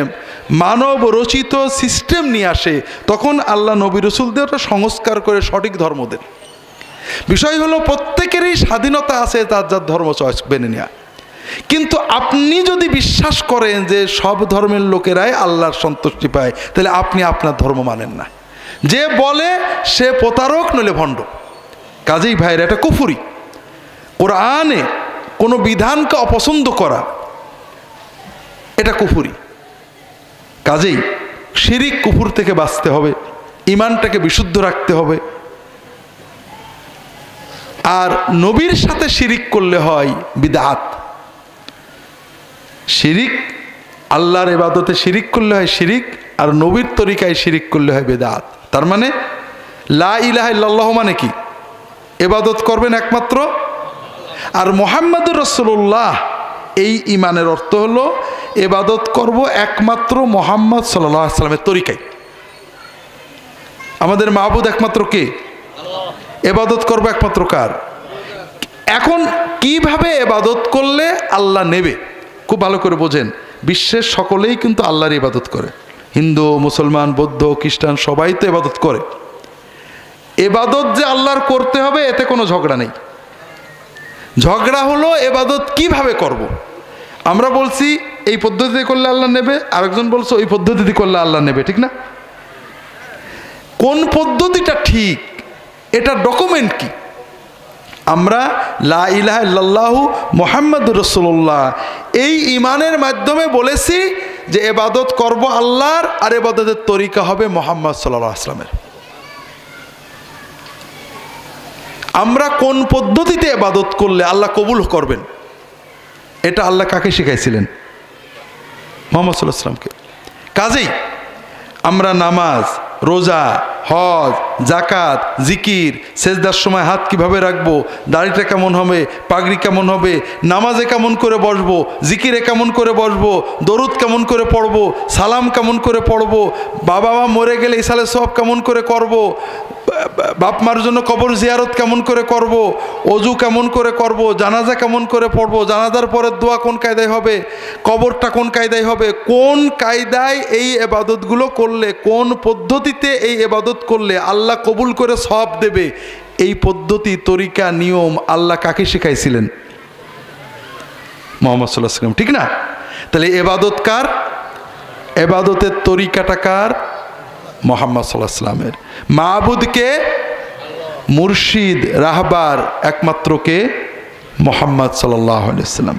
মানব রচিত সিস্টেম নিয়ে আসে। তখন আল্লাহ নবী রাসূলদের ওটা সংস্কার করে সঠিক ধর্ম দেন। বিষয় হলো, প্রত্যেকেরই স্বাধীনতা আছে তার যার ধর্ম চয়েস মেনে নেওয়া। কিন্তু আপনি যদি বিশ্বাস করেন যে সব ধর্মের লোকেরাই আল্লাহর সন্তুষ্টি পায়, তাহলে আপনি আপনার ধর্ম মানেন না। যে বলে সে প্রতারক, নইলে ভণ্ড। কাজেই ভাইরা, এটা কুফরি। কোরআনে কোনো বিধানকে অপছন্দ করা, এটা কুফরি। কাজেই শিরিক, কুফর থেকে বাঁচতে হবে, ইমানটাকে বিশুদ্ধ রাখতে হবে। আর নবীর সাথে শিরিক করলে হয় বিদআত। শিরিক, আল্লাহর ইবাদতে শিরিক করলে হয় শিরিক, আর নবীর তরিকায় শিরিক করলে হয় বিদআত। তার মানে লা ইলাহা ইল্লাল্লাহ মানে কি? ইবাদত করবেন একমাত্র, আর মুহাম্মদুর রাসূলুল্লাহ, এই ইমানের অর্থ হলো ইবাদত করব একমাত্র মুহাম্মদ সাল্লাল্লাহু আলাইহি ওয়াসাল্লামের তরিকায়। আমাদের মাবুদ একমাত্র কে? ইবাদত করব একমাত্র কার? এখন কিভাবে ইবাদত করলে আল্লাহ নেবে, খুব ভালো করে বোঝেন। বিশ্বের সকলেই কিন্তু আল্লাহর ইবাদত করে, হিন্দু, মুসলমান, বৌদ্ধ, খ্রিস্টান, সবাই তো ইবাদত করে। ইবাদত যে আল্লাহর করতে হবে, এতে কোনো ঝগড়া নেই। ঝগড়া হলো ইবাদত কিভাবে করব। আমরা বলছি এই পদ্ধতিতে করলে আল্লাহ নেবে, আরেকজন বলছে ওই পদ্ধতিতে করলে আল্লাহ নেবে, ঠিক না? কোন পদ্ধতিটা ঠিক, এটা ডকুমেন্ট কি? আমরা লা ইলাহা ইল্লাল্লাহু মুহাম্মাদুর রাসূলুল্লাহ, এই ইমানের মাধ্যমে বলেছি যে ইবাদত করব আল্লাহর, আর ইবাদতের তরিকা হবে মুহাম্মদ সাল্লাল্লাহু আলাইহি ওয়াসাল্লামের। আমরা কোন পদ্ধতিতে ইবাদত করলে আল্লাহ কবুল করবেন, এটা আল্লাহ কাকে শিখাইছিলেন? মুহাম্মদ সাল্লাল্লাহু আলাইহি ওয়াসাল্লামকে। কাজেই আমরা নামাজ, রোজা, হজ, জাকাত, জিকির, সেজদার সময় হাত কিভাবে রাখবো, দাড়িটা কেমন হবে, পাগড়ি কেমন হবে, নামাজে কেমন করে বসবো, জিকিরে কেমন করে বসবো, দরুদ কেমন করে পড়বো, সালাম কেমন করে পড়বো, বাবা মা মরে গেলে ইসালে সওয়াব কেমন করে করব, বাপ মার জন্য কবর জিয়ারত কেমন করে করব, অজু কেমন করে করব, জানাজা কেমন করে পড়ব, জানাজার পরে দোয়া কোন কায়দায় হবে, কবরটা কোন কায়দায় হবে, কোন কায়দায় এই ইবাদতগুলো করলে, কোন পদ্ধতিতে এই ইবাদত করলে আল্লাহ কবুল করে সওয়াব দেবে, এই পদ্ধতি, তরিকা, নিয়ম আল্লাহ কাকে শিখাইছিলেন? মুহাম্মদ সাল্লাল্লাহু আলাইহি ওয়াসাল্লাম, ঠিক না? তাহলে ইবাদত কার? ইবাদতের তরিকাটা কার? মুহাম্মদ সাল্লাল্লাহু আলাইহি ওয়াসাল্লামের। মাবুদকে, মুর্শিদ, রাহবার একমাত্র কে? মুহাম্মদ সাল্লাল্লাহু আলাইহি ওয়াসাল্লাম।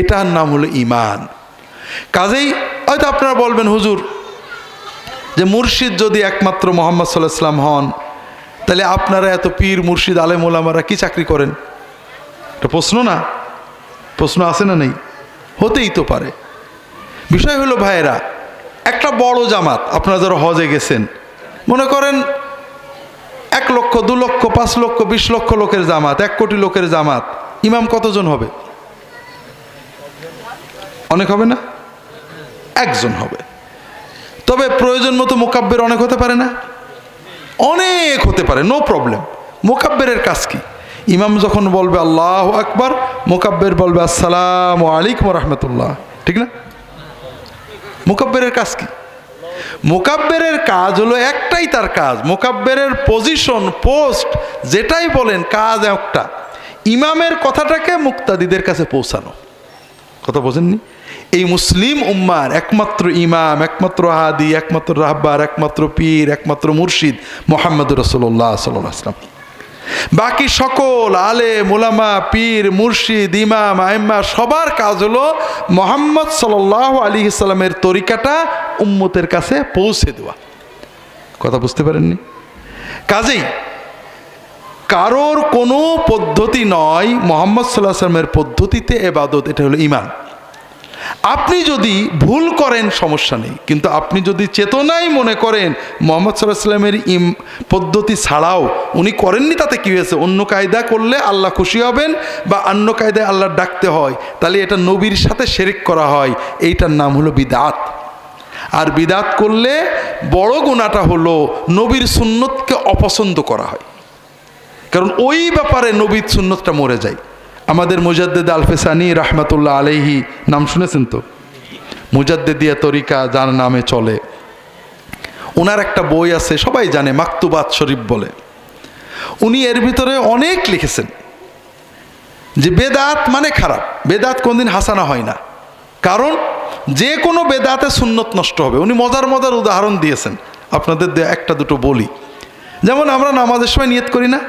এটার নাম হলো ঈমান। কাজেই হয়তো আপনারা বলবেন, হুজুর, যে মুর্শিদ যদি একমাত্র মুহাম্মদ সাল্লাল্লাহু আলাইহি ওয়াসাল্লাম হন, তাহলে আপনারা এত পীর, মুর্শিদ, আলেম ওলামারা কি চাকরি করেন? এটা প্রশ্ন না? প্রশ্ন আছে না নেই? হতেই তো পারে। বিষয় হলো ভাইয়েরা, একটা বড় জামাত, আপনারা যারা হজে গেছেন, মনে করেন 1 লক্ষ, 2 লক্ষ, 5 লক্ষ, 20 লক্ষ লোকের জামাত, 1 কোটি লোকের জামাত, ইমাম কতজন হবে? অনেক হবে না? একজন হবে। তবে প্রয়োজন মতো মুকাব্বির অনেক হতে পারে না? অনেক হতে পারে, নো প্রবলেম। মুকাব্বিরের কাজ কি? ইমাম যখন বলবে আল্লাহু আকবার, মুকাব্বির বলবে আসসালামু আলাইকুম ওয়া রাহমাতুল্লাহ, ঠিক না? মুকাব্বিরের কাজ কি? মুকাব্বিরের কাজ হলো একটাই, তার কাজ মুকাব্বিরের পজিশন, পোস্ট যেটাই বলেন, কাজ একটা, ইমামের কথাটাকে মুক্তাদিদের কাছে পৌঁছানো। কথা বোঝেননি? এই মুসলিম উম্মার একমাত্র ইমাম, একমাত্র হাদি, একমাত্র রাহবার, একমাত্র পীর, একমাত্র মুর্শিদ মুহাম্মদুর রাসূলুল্লাহ সাল্লাল্লাহু আলাইহি ওয়াসাল্লাম। বাকি সকল আলেম ওলামা, পীর, মুর্শিদ, ইমাম, আইম্মা সবার কাজ হলো মুহাম্মদ সাল্লাল্লাহু আলাইহি ওয়াসাল্লামের তরিকাটা উম্মতের কাছে পৌঁছে দেওয়া। কথা বুঝতে পারেননি? কাজেই কারোর কোনো পদ্ধতি নয় মুহাম্মদ সাল্লাল্লাহু আলাইহি ওয়াসাল্লামের পদ্ধতিতে ইবাদত, এটা হলো ঈমান। আপনি যদি ভুল করেন সমস্যা নেই, কিন্তু আপনি যদি চেতনায় মনে করেন মুহাম্মদ সাল্লাল্লাহু আলাইহি ওয়াসাল্লামের পদ্ধতি ছাড়াও উনি করেননি, তাতে কি হয়েছে, অন্য কায়দা করলে আল্লাহ খুশি হবেন বা অন্য কায়দায় আল্লাহ ডাকতে হয়, তাহলে এটা নবীর সাথে শিরক করা হয়, এইটার নাম হলো বিদআত। আর বিদআত করলে বড় গুনাহটা হলো নবীর সুন্নতকে অপছন্দ করা হয়, কারণ ওই ব্যাপারে নবীর সুন্নতটা মরে যায়। আমাদের মুজাদ্দিদ আল-ফিসানি রাহমাতুল্লাহ আলাইহি নাম শুনেছেন তো? মুজাদ্দিদিয়া তরিকা যার নামে চলে, ওনার একটা বই আছে সবাই জানে, মাকতুবাত শরীফ বলে। উনি এর ভিতরে অনেক লিখেছেন যে বেদাত মানে খারাপ, বেদাত কোনদিন হাসানা হয় না, কারণ যে কোনো বেদাতে সুন্নত নষ্ট হবে। উনি মজার মজার উদাহরণ দিয়েছেন, আপনাদের একটা দুটো বলি। যেমন আমরা নামাজের সময় নিয়ত করি না,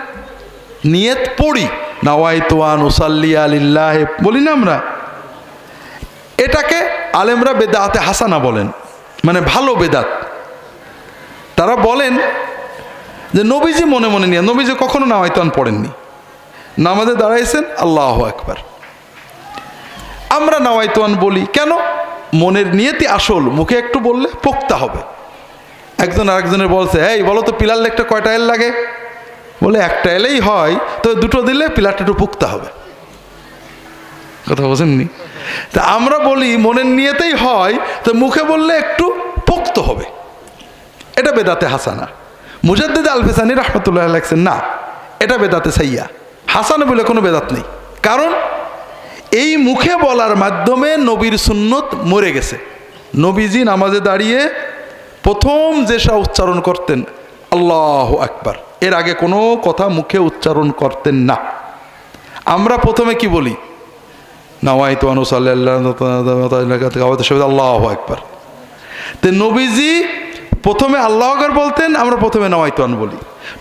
নিয়ত পড়ি, নাওয়াইতু আন উসাল্লিয়া লিল্লাহ বলি না আমরা, এটাকে আলেমরা বেদাতে হাসানা বলেন, মানে ভালো বেদাত। তারা বলেন যে নবীজি মনে মনে নিয়ে, নবীজি কখনো নাওয়াইতু আন পড়েননি, নামাজে দাঁড়াইছেন আল্লাহু আকবার, আমরা নাওয়াইতু আন বলি কেন? মনের নিয়তি আসল, মুখে একটু বললে পোক্তা হবে। একজন আরেকজনের বলছে, এই বলো তো পিলার লেগটা কয়টা এল লাগে? বলে একটা এলেই হয়, তো দুটো দিলে পিলারটা একটু পুক্তা হবে। কথা বোঝেননি? তা আমরা বলি মনের নিয়তেই হয়, তো মুখে বললে একটু পোক্ত হবে, এটা বেদাতে হাসানা। মুজাদ্দিদ আল-ফিসানি রাহমাতুল্লাহ আলাইহি লেখছেন না, এটা বেদাতে সাইয়া, হাসানা বলে কোনো বেদাত নেই, কারণ এই মুখে বলার মাধ্যমে নবীর সুন্নত মরে গেছে। নবীজি নামাজে দাঁড়িয়ে প্রথম যেসব উচ্চারণ করতেন আল্লাহু আকবার, এর আগে কোনো কথা মুখে উচ্চারণ করতেন না। আমরা প্রথমে কি বলি? নাওয়াইতু আন উসাল্লি আল্লাহু আকবার। তো নবীজি প্রথমে আল্লাহু আকবার বলতেন, আমরা প্রথমে নাওয়াইতু আন বলি।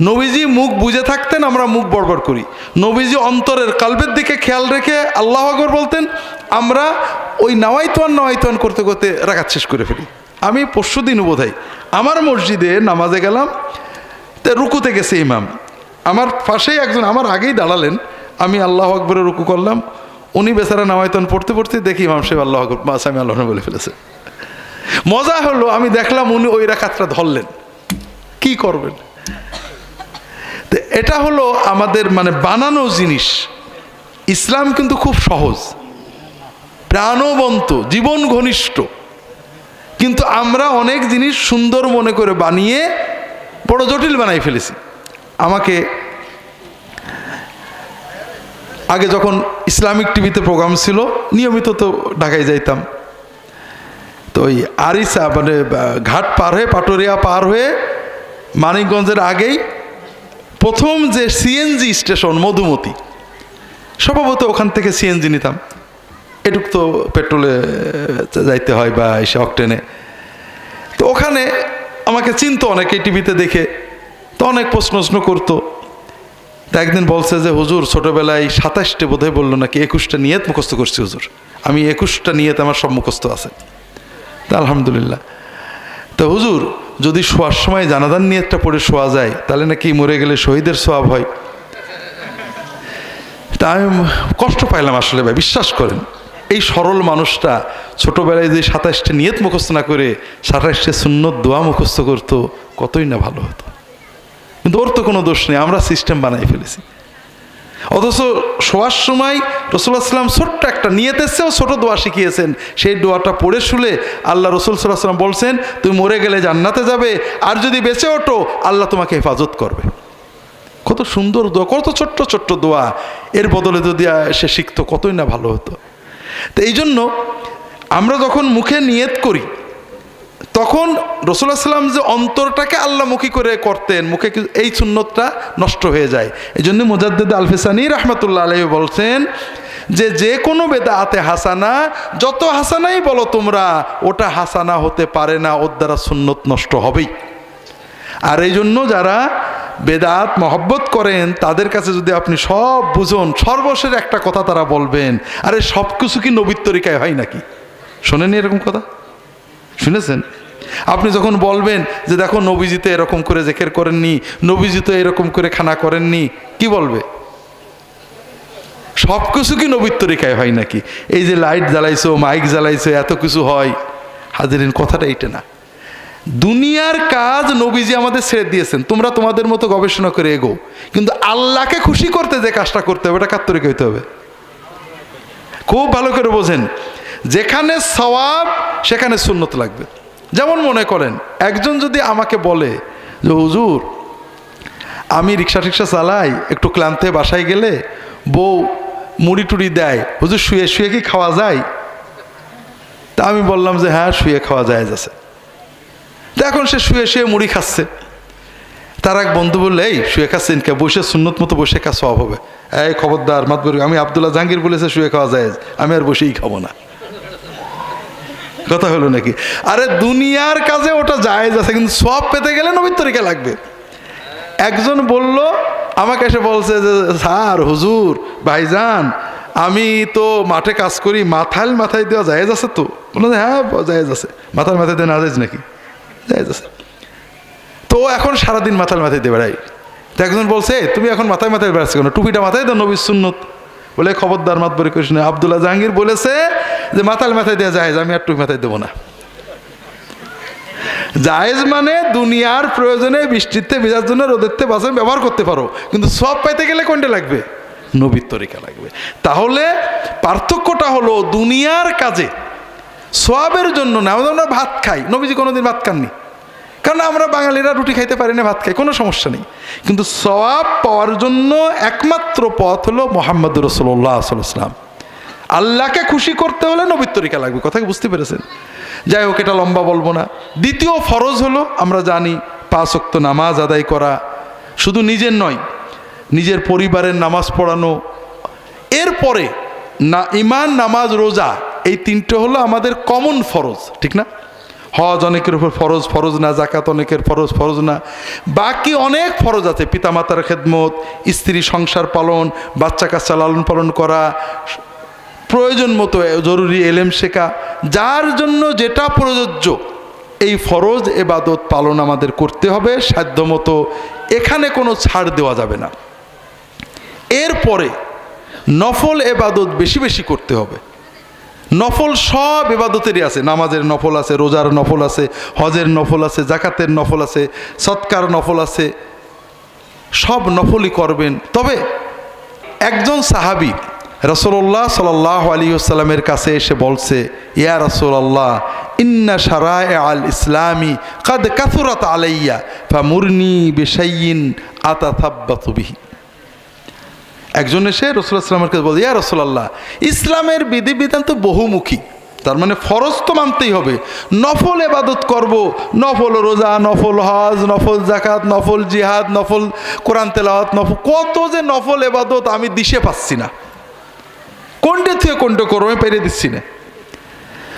নবীজি মুখ বুঝে থাকতেন, আমরা মুখ বড়বড় করি। নবীজি অন্তরের কালবের দিকে খেয়াল রেখে আল্লাহু আকবার বলতেন, আমরা ওই নাওয়াইতু আন করতে করতে রাকাত শেষ করে ফেলি। আমি পরশু দিন বোধহয় আমার মসজিদে নামাজে গেলাম, তো রুকুতে গেছে ইমাম, আমার পাশেই একজন আমার আগেই দাঁড়ালেন, আমি আল্লাহু আকবরে রুকু করলাম, উনি বেচারা নাওয়াইতু আন পড়তে পড়তে দেখি ইমাম সাহেব আল্লাহু আকবার সামি আল্লাহ বলে ফেলেছে। মজা হলো, আমি দেখলাম উনি ওই রাকাতটা ধরলেন, কি করবেন? তো এটা হলো আমাদের মানে বানানো জিনিস। ইসলাম কিন্তু খুব সহজ, প্রাণবন্ত, জীবন ঘনিষ্ঠ, কিন্তু আমরা অনেক জিনিস সুন্দর মনে করে বানিয়ে বড় জটিল বানাই ফেলেছি। আমাকে আগে যখন ইসলামিক টিভিতে প্রোগ্রাম ছিল, নিয়মিত তো ঢাকায় যাইতাম, তো ওই আরিসা মানে ঘাট পার হয়ে, পাটুরিয়া পার হয়ে মানিকগঞ্জের আগেই প্রথম যে সিএনজি স্টেশন মধুমতি, স্বভাবত ওখান থেকে সিএনজি নিতাম। এটুক তো পেট্রোলে যাইতে হয় বা এসে অকটেনে, তো ওখানে আমাকে চিনতো অনেকে টিভিতে দেখে, তো অনেক প্রশ্ন করতো। তা একদিন বলছে যে হুজুর ছোটোবেলায় 27টে বোধহয় বললো নাকি 21টা নিয়ত মুখস্থ করছি হুজুর। আমি 21টা নিয়ত আমার সব মুখস্থ আছে, তা আলহামদুলিল্লাহ। তো হুজুর যদি শোয়ার সময় জানাজার নিয়তটা পড়ে শোয়া যায়, তাহলে নাকি মরে গেলে শহীদের সওয়াব হয়। তা আমি কষ্ট পাইলাম আসলে ভাই, বিশ্বাস করেন এই সরল মানুষটা ছোটোবেলায় যে 27টে নিয়ত মুখস্থ না করে 27টে সুন্নত দোয়া মুখস্থ করতো, কতই না ভালো হতো। কিন্তু ওর তো কোনো দোষ নেই, আমরা সিস্টেম বানাই ফেলেছি। অথচ শোয়ার সময় রাসূলুল্লাহ সাল্লাল্লাহু আলাইহি ওয়াসাল্লাম ছোট্ট একটা নিয়তের চেয়েও ছোটো দোয়া শিখিয়েছেন। সেই দোয়াটা পড়ে শুলে আল্লাহ রাসূল সাল্লাল্লাহু আলাইহি ওয়াসাল্লাম বলছেন, তুমি মরে গেলে জান্নাতে যাবে, আর যদি বেঁচে ওঠো আল্লাহ তোমাকে হেফাজত করবে। কত সুন্দর দোয়া, কত ছোট্ট ছোট্ট দোয়া, এর বদলে যদি সে শিখতো কতই না ভালো হতো। তো এই জন্য আমরা যখন মুখে নিয়ত করি, তখন রাসূলুল্লাহ সাল্লাম যে অন্তরটাকে আল্লাহমুখী করে করতেন, মুখে এই সুন্নতটা নষ্ট হয়ে যায়। এই জন্য মুজাদ্দিদ আল ফিসানি রাহমাতুল্লাহ আলাইহি বলছেন যে কোনো বেদাতে হাসানা, যত হাসানাই বলো তোমরা, ওটা হাসানা হতে পারে না, ওর দ্বারা সুন্নত নষ্ট হবেই। আর এই জন্য যারা বেদাত মহব্বত করেন তাদের কাছে যদি আপনি সব বুঝুন, সর্বশেষ একটা কথা তারা বলবেন, আরে সব কিছু কি নবীর তরিকায় হয় নাকি? শোনেননি এরকম কথা? শুনেছেন? আপনি যখন বলবেন যে দেখো নবীজি তো এরকম করে জিকির করেননি, নবীজি তো এরকম করে খানা করেননি, কি বলবে? সব কিছু কি নবীর তরিকায় হয় নাকি? এই যে লাইট জ্বালাইছো, মাইক জ্বালাইছো, এত কিছু হয়, হাজিরিন কথাটা এইটা না। দুনিয়ার কাজ নবীজি আমাদের ছেড়ে দিয়েছেন, তোমরা তোমাদের মতো গবেষণা করে এগো, কিন্তু আল্লাহকে খুশি করতে যে কাজটা করতে হবে, এটা কার তরিকা হইতে হবে? খুব ভালো করে বোঝেন, যেখানে সওয়াব সেখানে সুন্নত লাগবে। যেমন মনে করেন একজন যদি আমাকে বলে যে হুজুর আমি রিক্সা টিক্সা চালাই, একটু ক্লান্তে বাসায় গেলে বউ মুড়ি টুড়ি দেয়, হুজুর শুয়ে শুয়ে কি খাওয়া যায়? তা আমি বললাম যে হ্যাঁ, শুয়ে খাওয়া যায় আছে। তো এখন সে শুয়ে শুয়ে মুড়ি খাচ্ছে, তার এক বন্ধু বললে এই শুয়ে খাচ্ছেন কে, বসে সুন্নত মতো বসে খা, সওয়াব হবে। এই খবরদার মাতবর, আমি আব্দুল্লাহ জাহাঙ্গীর বলেছে শুয়ে খাওয়া যায়, আমি আর বসেই খাবো না। কথা হলো নাকি? আরে দুনিয়ার কাজে ওটা জায়েজ আছে, কিন্তু সওয়াব পেতে গেলে নবীর তরিকা লাগবে। একজন বলল আমাকে এসে বলছে যে স্যার হুজুর ভাইজান আমি তো মাঠে কাজ করি, মাথায় দেওয়া জায়েজ আছে তো? বললো হ্যাঁ জায়েজ আছে। মাথায় দেওয়া না জায়েজ নাকি? জায়েজ আছে। তো এখন সারাদিন মাথায় দিয়ে বেড়াই। তো একজন বলছে তুমি এখন মাথায় বেড়াচ্ছ কেন, টুপিটা মাথায় দাও, নবীর সুন্নত। বলে খবরদার মাতবরি করিস না, আব্দুল্লাহ জাহাঙ্গীর বলেছে যে মাথায় দেওয়া জায়েজ, আমি আর টুপি মাথায় দেবো না। জায়েজ মানে দুনিয়ার প্রয়োজনে, বৃষ্টিতে ভেজার জন্য, রোদেরতে বাঁচান ব্যবহার করতে পারো, কিন্তু সব পাইতে গেলে কোনটা লাগবে? নবীর তরিকা লাগবে। তাহলে পার্থক্যটা হলো দুনিয়ার কাজে সওয়াবের জন্য না। আমরা ভাত খাই, নবীজি কোনোদিন ভাত খাননি, কারণ আমরা বাঙালিরা রুটি খাইতে পারি না, ভাত খাই, কোনো সমস্যা নেই। কিন্তু সওয়াব পাওয়ার জন্য একমাত্র পথ হলো মুহাম্মদুর রাসূলুল্লাহ সাল্লাল্লাহু আলাইহি ওয়াসাল্লাম। আল্লাহকে খুশি করতে হলে নবীর তরিকা লাগবে। কথা কি বুঝতে পেরেছেন? যাই হোক, এটা লম্বা বলবো না। দ্বিতীয় ফরজ হলো আমরা জানি 5 ওয়াক্ত নামাজ আদায় করা, শুধু নিজের নয়, নিজের পরিবারের নামাজ পড়ানো। এরপরে না ঈমান, নামাজ, রোজা, এই তিনটে হলো আমাদের কমন ফরজ, ঠিক না? হজ অনেকের উপর ফরজ না, জাকাত অনেকের ফরজ না, বাকি অনেক ফরজ আছে। পিতামাতার খেদমত, স্ত্রী সংসার পালন, বাচ্চা কাচ্চা লালন পালন করা, প্রয়োজন মতো জরুরি এলেম শেখা, যার জন্য যেটা প্রযোজ্য এই ফরজ এবাদত পালন আমাদের করতে হবে সাধ্যমতো, এখানে কোনো ছাড় দেওয়া যাবে না। এরপরে নফল এবাদত বেশি বেশি করতে হবে। নফল সব এবাদতেরই আছে, নামাজের নফল আছে, রোজার নফল আছে, হজের নফল আছে, জাকাতের নফল আছে, সৎকার নফল আছে, সব নফলই করবেন। তবে একজন সাহাবী রাসূলুল্লাহ সাল্লাল্লাহু আলাইহি ওয়াসাল্লামের কাছে এসে বলছে, ইয়া রাসূলুল্লাহ ইন্না শারাইআল ইসলামি কাদ কাসুরাত আলাইয়া ফামুরনি বিশাইইন আতাসাব্বাতু বিহি। একজন এসে রাসূলুল্লাহ সাল্লাল্লাহু আলাইহি ওয়াসাল্লামের কাছে বলে, ইয়া রাসূলুল্লাহ ইসলামের বিধিবিধান তো বহুমুখী, তার মানে ফরজ তো মানতেই হবে, নফল এবাদত করব, নফল রোজা, নফল হজ, নফল জাকাত, নফল জিহাদ, নফল কোরআন তেলাওয়াত, নফল কত যে নফল এবাদত আমি দিশে পাচ্ছি না, কোনটা থেকে কোনটা করবো আমি পেরে দিচ্ছি না।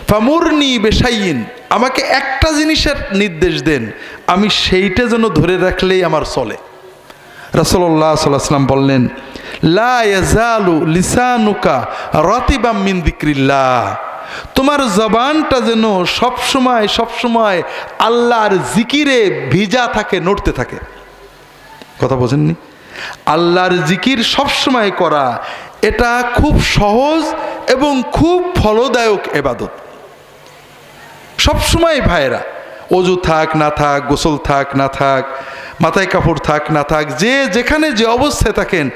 ফামুরনি বিশাইইন, আমাকে একটা জিনিসের নির্দেশ দেন, আমি সেইটা যেন ধরে রাখলেই আমার চলে। রাসূলুল্লাহ সাল্লাল্লাহু আলাইহি ওয়াসাল্লাম বললেন, লা ইয়াজালু লিসানুকা রাতিবাম মিন যিকরিল্লাহ, তোমার জবানটা যেন সবসময় আল্লাহর জিকিরে ভিজা থাকে, নড়তে থাকে। কথা বোঝেননি? আল্লাহর জিকির সবসময় করা, এটা খুব সহজ এবং খুব ফলদায়ক এবাদত। সবসময় ভাইরা, অজু থাক না থাক, গোসল থাক না থাক, মাথায় কাপড় থাক না থাক, যে যেখানে যে অবস্থায় থাকেন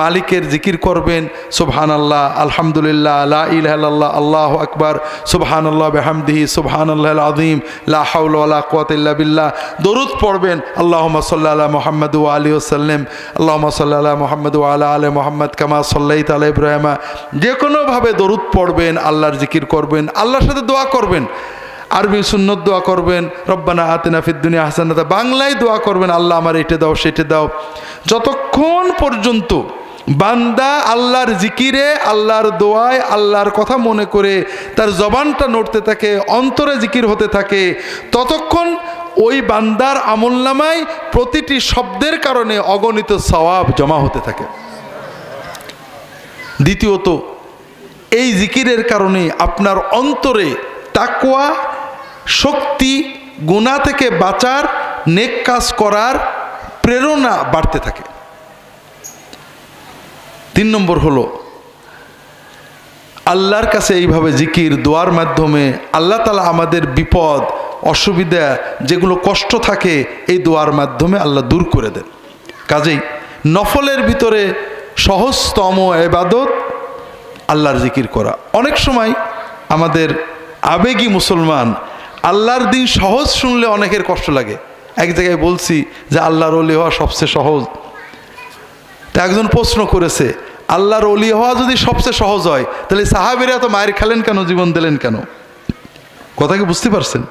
মালিকের জিকির করবেন। সুবহানাল্লাহ, আলহামদুলিল্লাহ, লা ইলাহা ইল্লাল্লাহ, আল্লাহু আকবার, সুবহানাল্লাহ বিহামদিহি, সুবহানাল্লাহিল আযীম, লা হাওলা ওয়ালা কুওয়াতা ইল্লা বিল্লাহ। দরুদ পড়বেন, আল্লাহুম্মা সাল্লি আলা মুহাম্মাদ ওয়া আলিহি ওয়াসাল্লাম, আল্লাহুম্মা সাল্লি আলা মুহাম্মাদ ওয়া আলা আলি মুহাম্মাদ কামা সাল্লাইতা আলা ইব্রাহিম। যে কোনোভাবে দরুদ পড়বেন, আল্লাহর জিকির করবেন, আল্লাহর সাথে দোয়া করবেন। আরবি সুন্নত দোয়া করবেন, রব্বানা আতিনা ফিদ দুনিয়া হাসানাতা, বাংলায় দোয়া করবেন, আল্লাহ আমার এটা দাও সেটা দাও। যতক্ষণ পর্যন্ত বান্দা আল্লাহর জিকিরে, আল্লাহর দোয়ায়, আল্লাহর কথা মনে করে তার জবানটা নড়তে থাকে, অন্তরে জিকির হতে থাকে, ততক্ষণ ওই বান্দার আমলনামায় প্রতিটি শব্দের কারণে অগণিত সওয়াব জমা হতে থাকে। দ্বিতীয়ত, এই জিকিরের কারণে আপনার অন্তরে তাকওয়া, শক্তি, গুনাহ থেকে বাঁচার, নেক কাজ করার প্রেরণা বাড়তে থাকে। 3 নম্বর হলো আল্লাহর কাছে এইভাবে জিকির দোয়ার মাধ্যমে আল্লাহ তাআলা আমাদের বিপদ, অসুবিধা, যেগুলো কষ্ট থাকে, এই দোয়ার মাধ্যমে আল্লাহ দূর করে দেন। কাজেই নফলের ভিতরে সহজতম ইবাদত আল্লাহর জিকির করা। অনেক সময় আমাদের আবেগী মুসলমান আল্লাহর দিন সহজ শুনলে অনেকের কষ্ট লাগে। এক জায়গায় বলছি যে আল্লাহর ওলি হওয়া সবচেয়ে সহজ। তা একজন প্রশ্ন করেছে, আল্লাহর ওলি হওয়া যদি সবচেয়ে সহজ হয়, তাহলে সাহাবীরা তো মায়ের খেলেন কেন, জীবন দিলেন কেন? কথা কি বুঝতে পারছেন?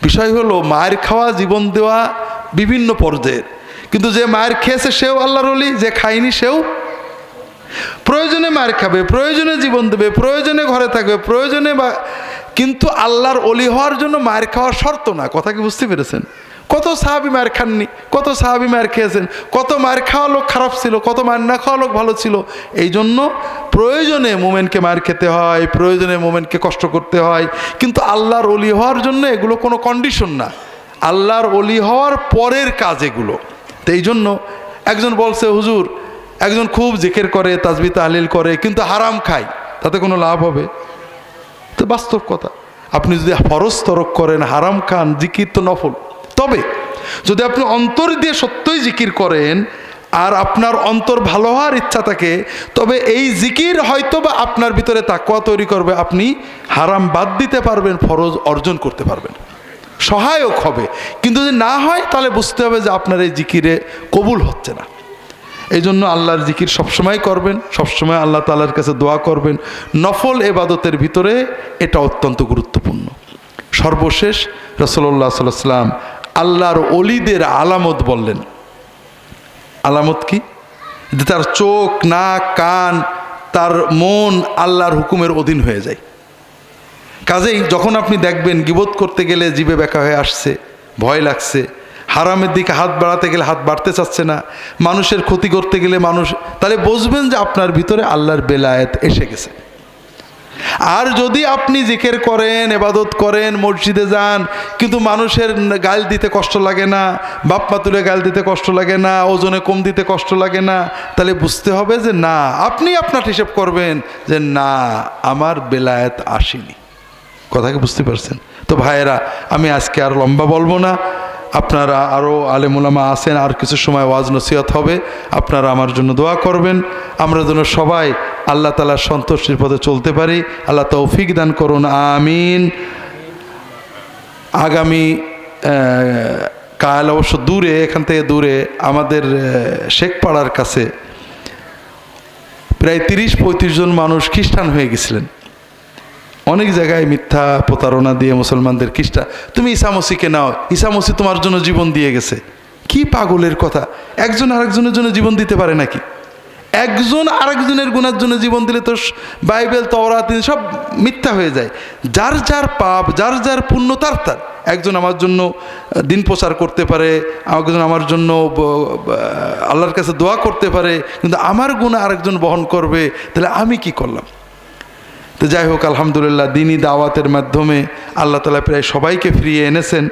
বিষয় হলো মায়ের খাওয়া, জীবন দেওয়া বিভিন্ন পর্যায়ের, কিন্তু যে মায়ের খেয়েছে সেও আল্লাহর ওলি, যে খায়নি সেও প্রয়োজনে মায়ের খাবে, প্রয়োজনে জীবন দেবে, প্রয়োজনে ঘরে থাকবে, প্রয়োজনে কিন্তু আল্লাহর ওলি হওয়ার জন্য মায়ের খাওয়া শর্ত না। কথা কি বুঝতে পেরেছেন? কত সাহাবী মায়ের খাননি, কত সাহাবী মায়ের খেয়েছেন, কত মায়ের খাওয়া লোক খারাপ ছিল, কত মায়ের না খাওয়া লোক ভালো ছিল। এই জন্য প্রয়োজনে মোমেনকে মায়ের খেতে হয়, প্রয়োজনে মোমেনকে কষ্ট করতে হয়, কিন্তু আল্লাহর ওলি হওয়ার জন্য এগুলো কোনো কন্ডিশন না, আল্লাহর ওলি হওয়ার পরের কাজ এগুলো। তো এই জন্য একজন বলছে, হুজুর একজন খুব জিকির করে, তাসবিহ তাহলিল করে, কিন্তু হারাম খায়, তাতে কোনো লাভ হবে? তো বাস্তব কথা, আপনি যদি ফরজ তরক করেন, হারাম খান, জিকির তো নফল। তবে যদি আপনি অন্তর দিয়ে সত্যই জিকির করেন আর আপনার অন্তর ভালো হওয়ার ইচ্ছা থাকে, তবে এই জিকির হয়তো বা আপনার ভিতরে তাকওয়া তৈরি করবে, আপনি হারাম বাদ দিতে পারবেন, ফরজ অর্জন করতে পারবেন, সহায়ক হবে। কিন্তু যদি না হয় তাহলে বুঝতে হবে যে আপনার এই জিকিরে কবুল হচ্ছে না। এই জন্য আল্লাহর জিকির সবসময় করবেন, সবসময় আল্লাহ তাআলার কাছে দোয়া করবেন। নফল ইবাদতের ভিতরে এটা অত্যন্ত গুরুত্বপূর্ণ। সর্বশেষ রাসূলুল্লাহ সাল্লাল্লাহু আলাইহি ওয়াসাল্লাম আল্লাহর ওলিদের আলামত বললেন। আলামত কি? যে তার চোখ, নাক, কান, তার মন আল্লাহর হুকুমের অধীন হয়ে যায়। কাজেই যখন আপনি দেখবেন গীবত করতে গেলে জিভে ব্যাকা হয়ে আসছে, ভয় লাগছে, হারামের দিকে হাত বাড়াতে গেলে হাত বাড়তে চাচ্ছে না, মানুষের ক্ষতি করতে গেলে মানুষ, তাহলে বুঝবেন যে আপনার ভিতরে আল্লাহর বেলায়েত এসে গেছে। আর যদি আপনি জিকির করেন, ইবাদত করেন, মসজিদে যান, কিন্তু মানুষের গাল দিতে কষ্ট লাগে না, বাপ মা তুলে গাল দিতে কষ্ট লাগে না, ওজনে কম দিতে কষ্ট লাগে না, তাহলে বুঝতে হবে যে না, আপনি আপনার হিসেব করবেন যে না, আমার বেলায়েত আসেনি। কথা কি বুঝতে পারছেন? তো ভাইয়েরা, আমি আজকে আর লম্বা বলবো না, আপনারা আরও আলেম উলামা আছেন, আর কিছু সময় ওয়াজ নসিহত হবে, আপনারা আমার জন্য দোয়া করবেন, আমরা যেন সবাই আল্লাহ তাআলার সন্তুষ্টির পথে চলতে পারি। আল্লাহ তৌফিক দান করুন, আমিন। আগামী কাল অবশ্য দূরে, এখান থেকে দূরে আমাদের শেখপাড়ার কাছে প্রায় 30-35 জন মানুষ খ্রিস্টান হয়ে গেছিলেন। অনেক জায়গায় মিথ্যা প্রতারণা দিয়ে মুসলমানদের খ্রিস্টান, তুমি ঈসা মসিহকে নাও, ঈসা মসিহ তোমার জন্য জীবন দিয়ে গেছে। কি পাগলের কথা! একজন আরেকজনের জন্য জীবন দিতে পারে নাকি? একজন আরেকজনের গুনার জন্য জীবন দিলে তো বাইবেল, তাওরাত সব মিথ্যা হয়ে যায়। যার যার পাপ, যার যার পুণ্য তার তার। একজন আমার জন্য দিন প্রচার করতে পারে, একজন আমার জন্য আল্লাহর কাছে দোয়া করতে পারে, কিন্তু আমার গুনাহ আরেকজন বহন করবে, তাহলে আমি কি করলাম? তো যাই হোক, আলহামদুলিল্লাহ, দ্বীনি দাওয়াতের মাধ্যমে আল্লাহ তাআলা প্রায় সবাইকে ফিরিয়ে এনেছেন।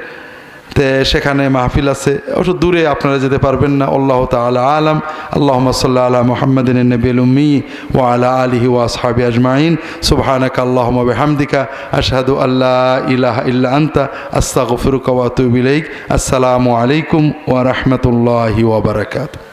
তো সেখানে মাহফিল আছে, অবশ্য দূরে আপনারা যেতে পারবেন না। আল্লাহু তাআলা আলাম। আল্লাহুম্মা সাল্লি আলা মুহাম্মাদিন নবিয়্যিল উম্মি ওয়া আলা আলিহি ওয়া আসহাবিহি আজমাইন। সুবহানাকা আল্লাহুম্মা বিহামদিকা আশহাদু আল্লা ইলাহা ইল্লা আনতা আস্তাগফিরুকা ওয়া আতুবু ইলাইক। আসসালামু আলাইকুম ওয়া রাহমাতুল্লাহি ওয়া বারাকাতুহু।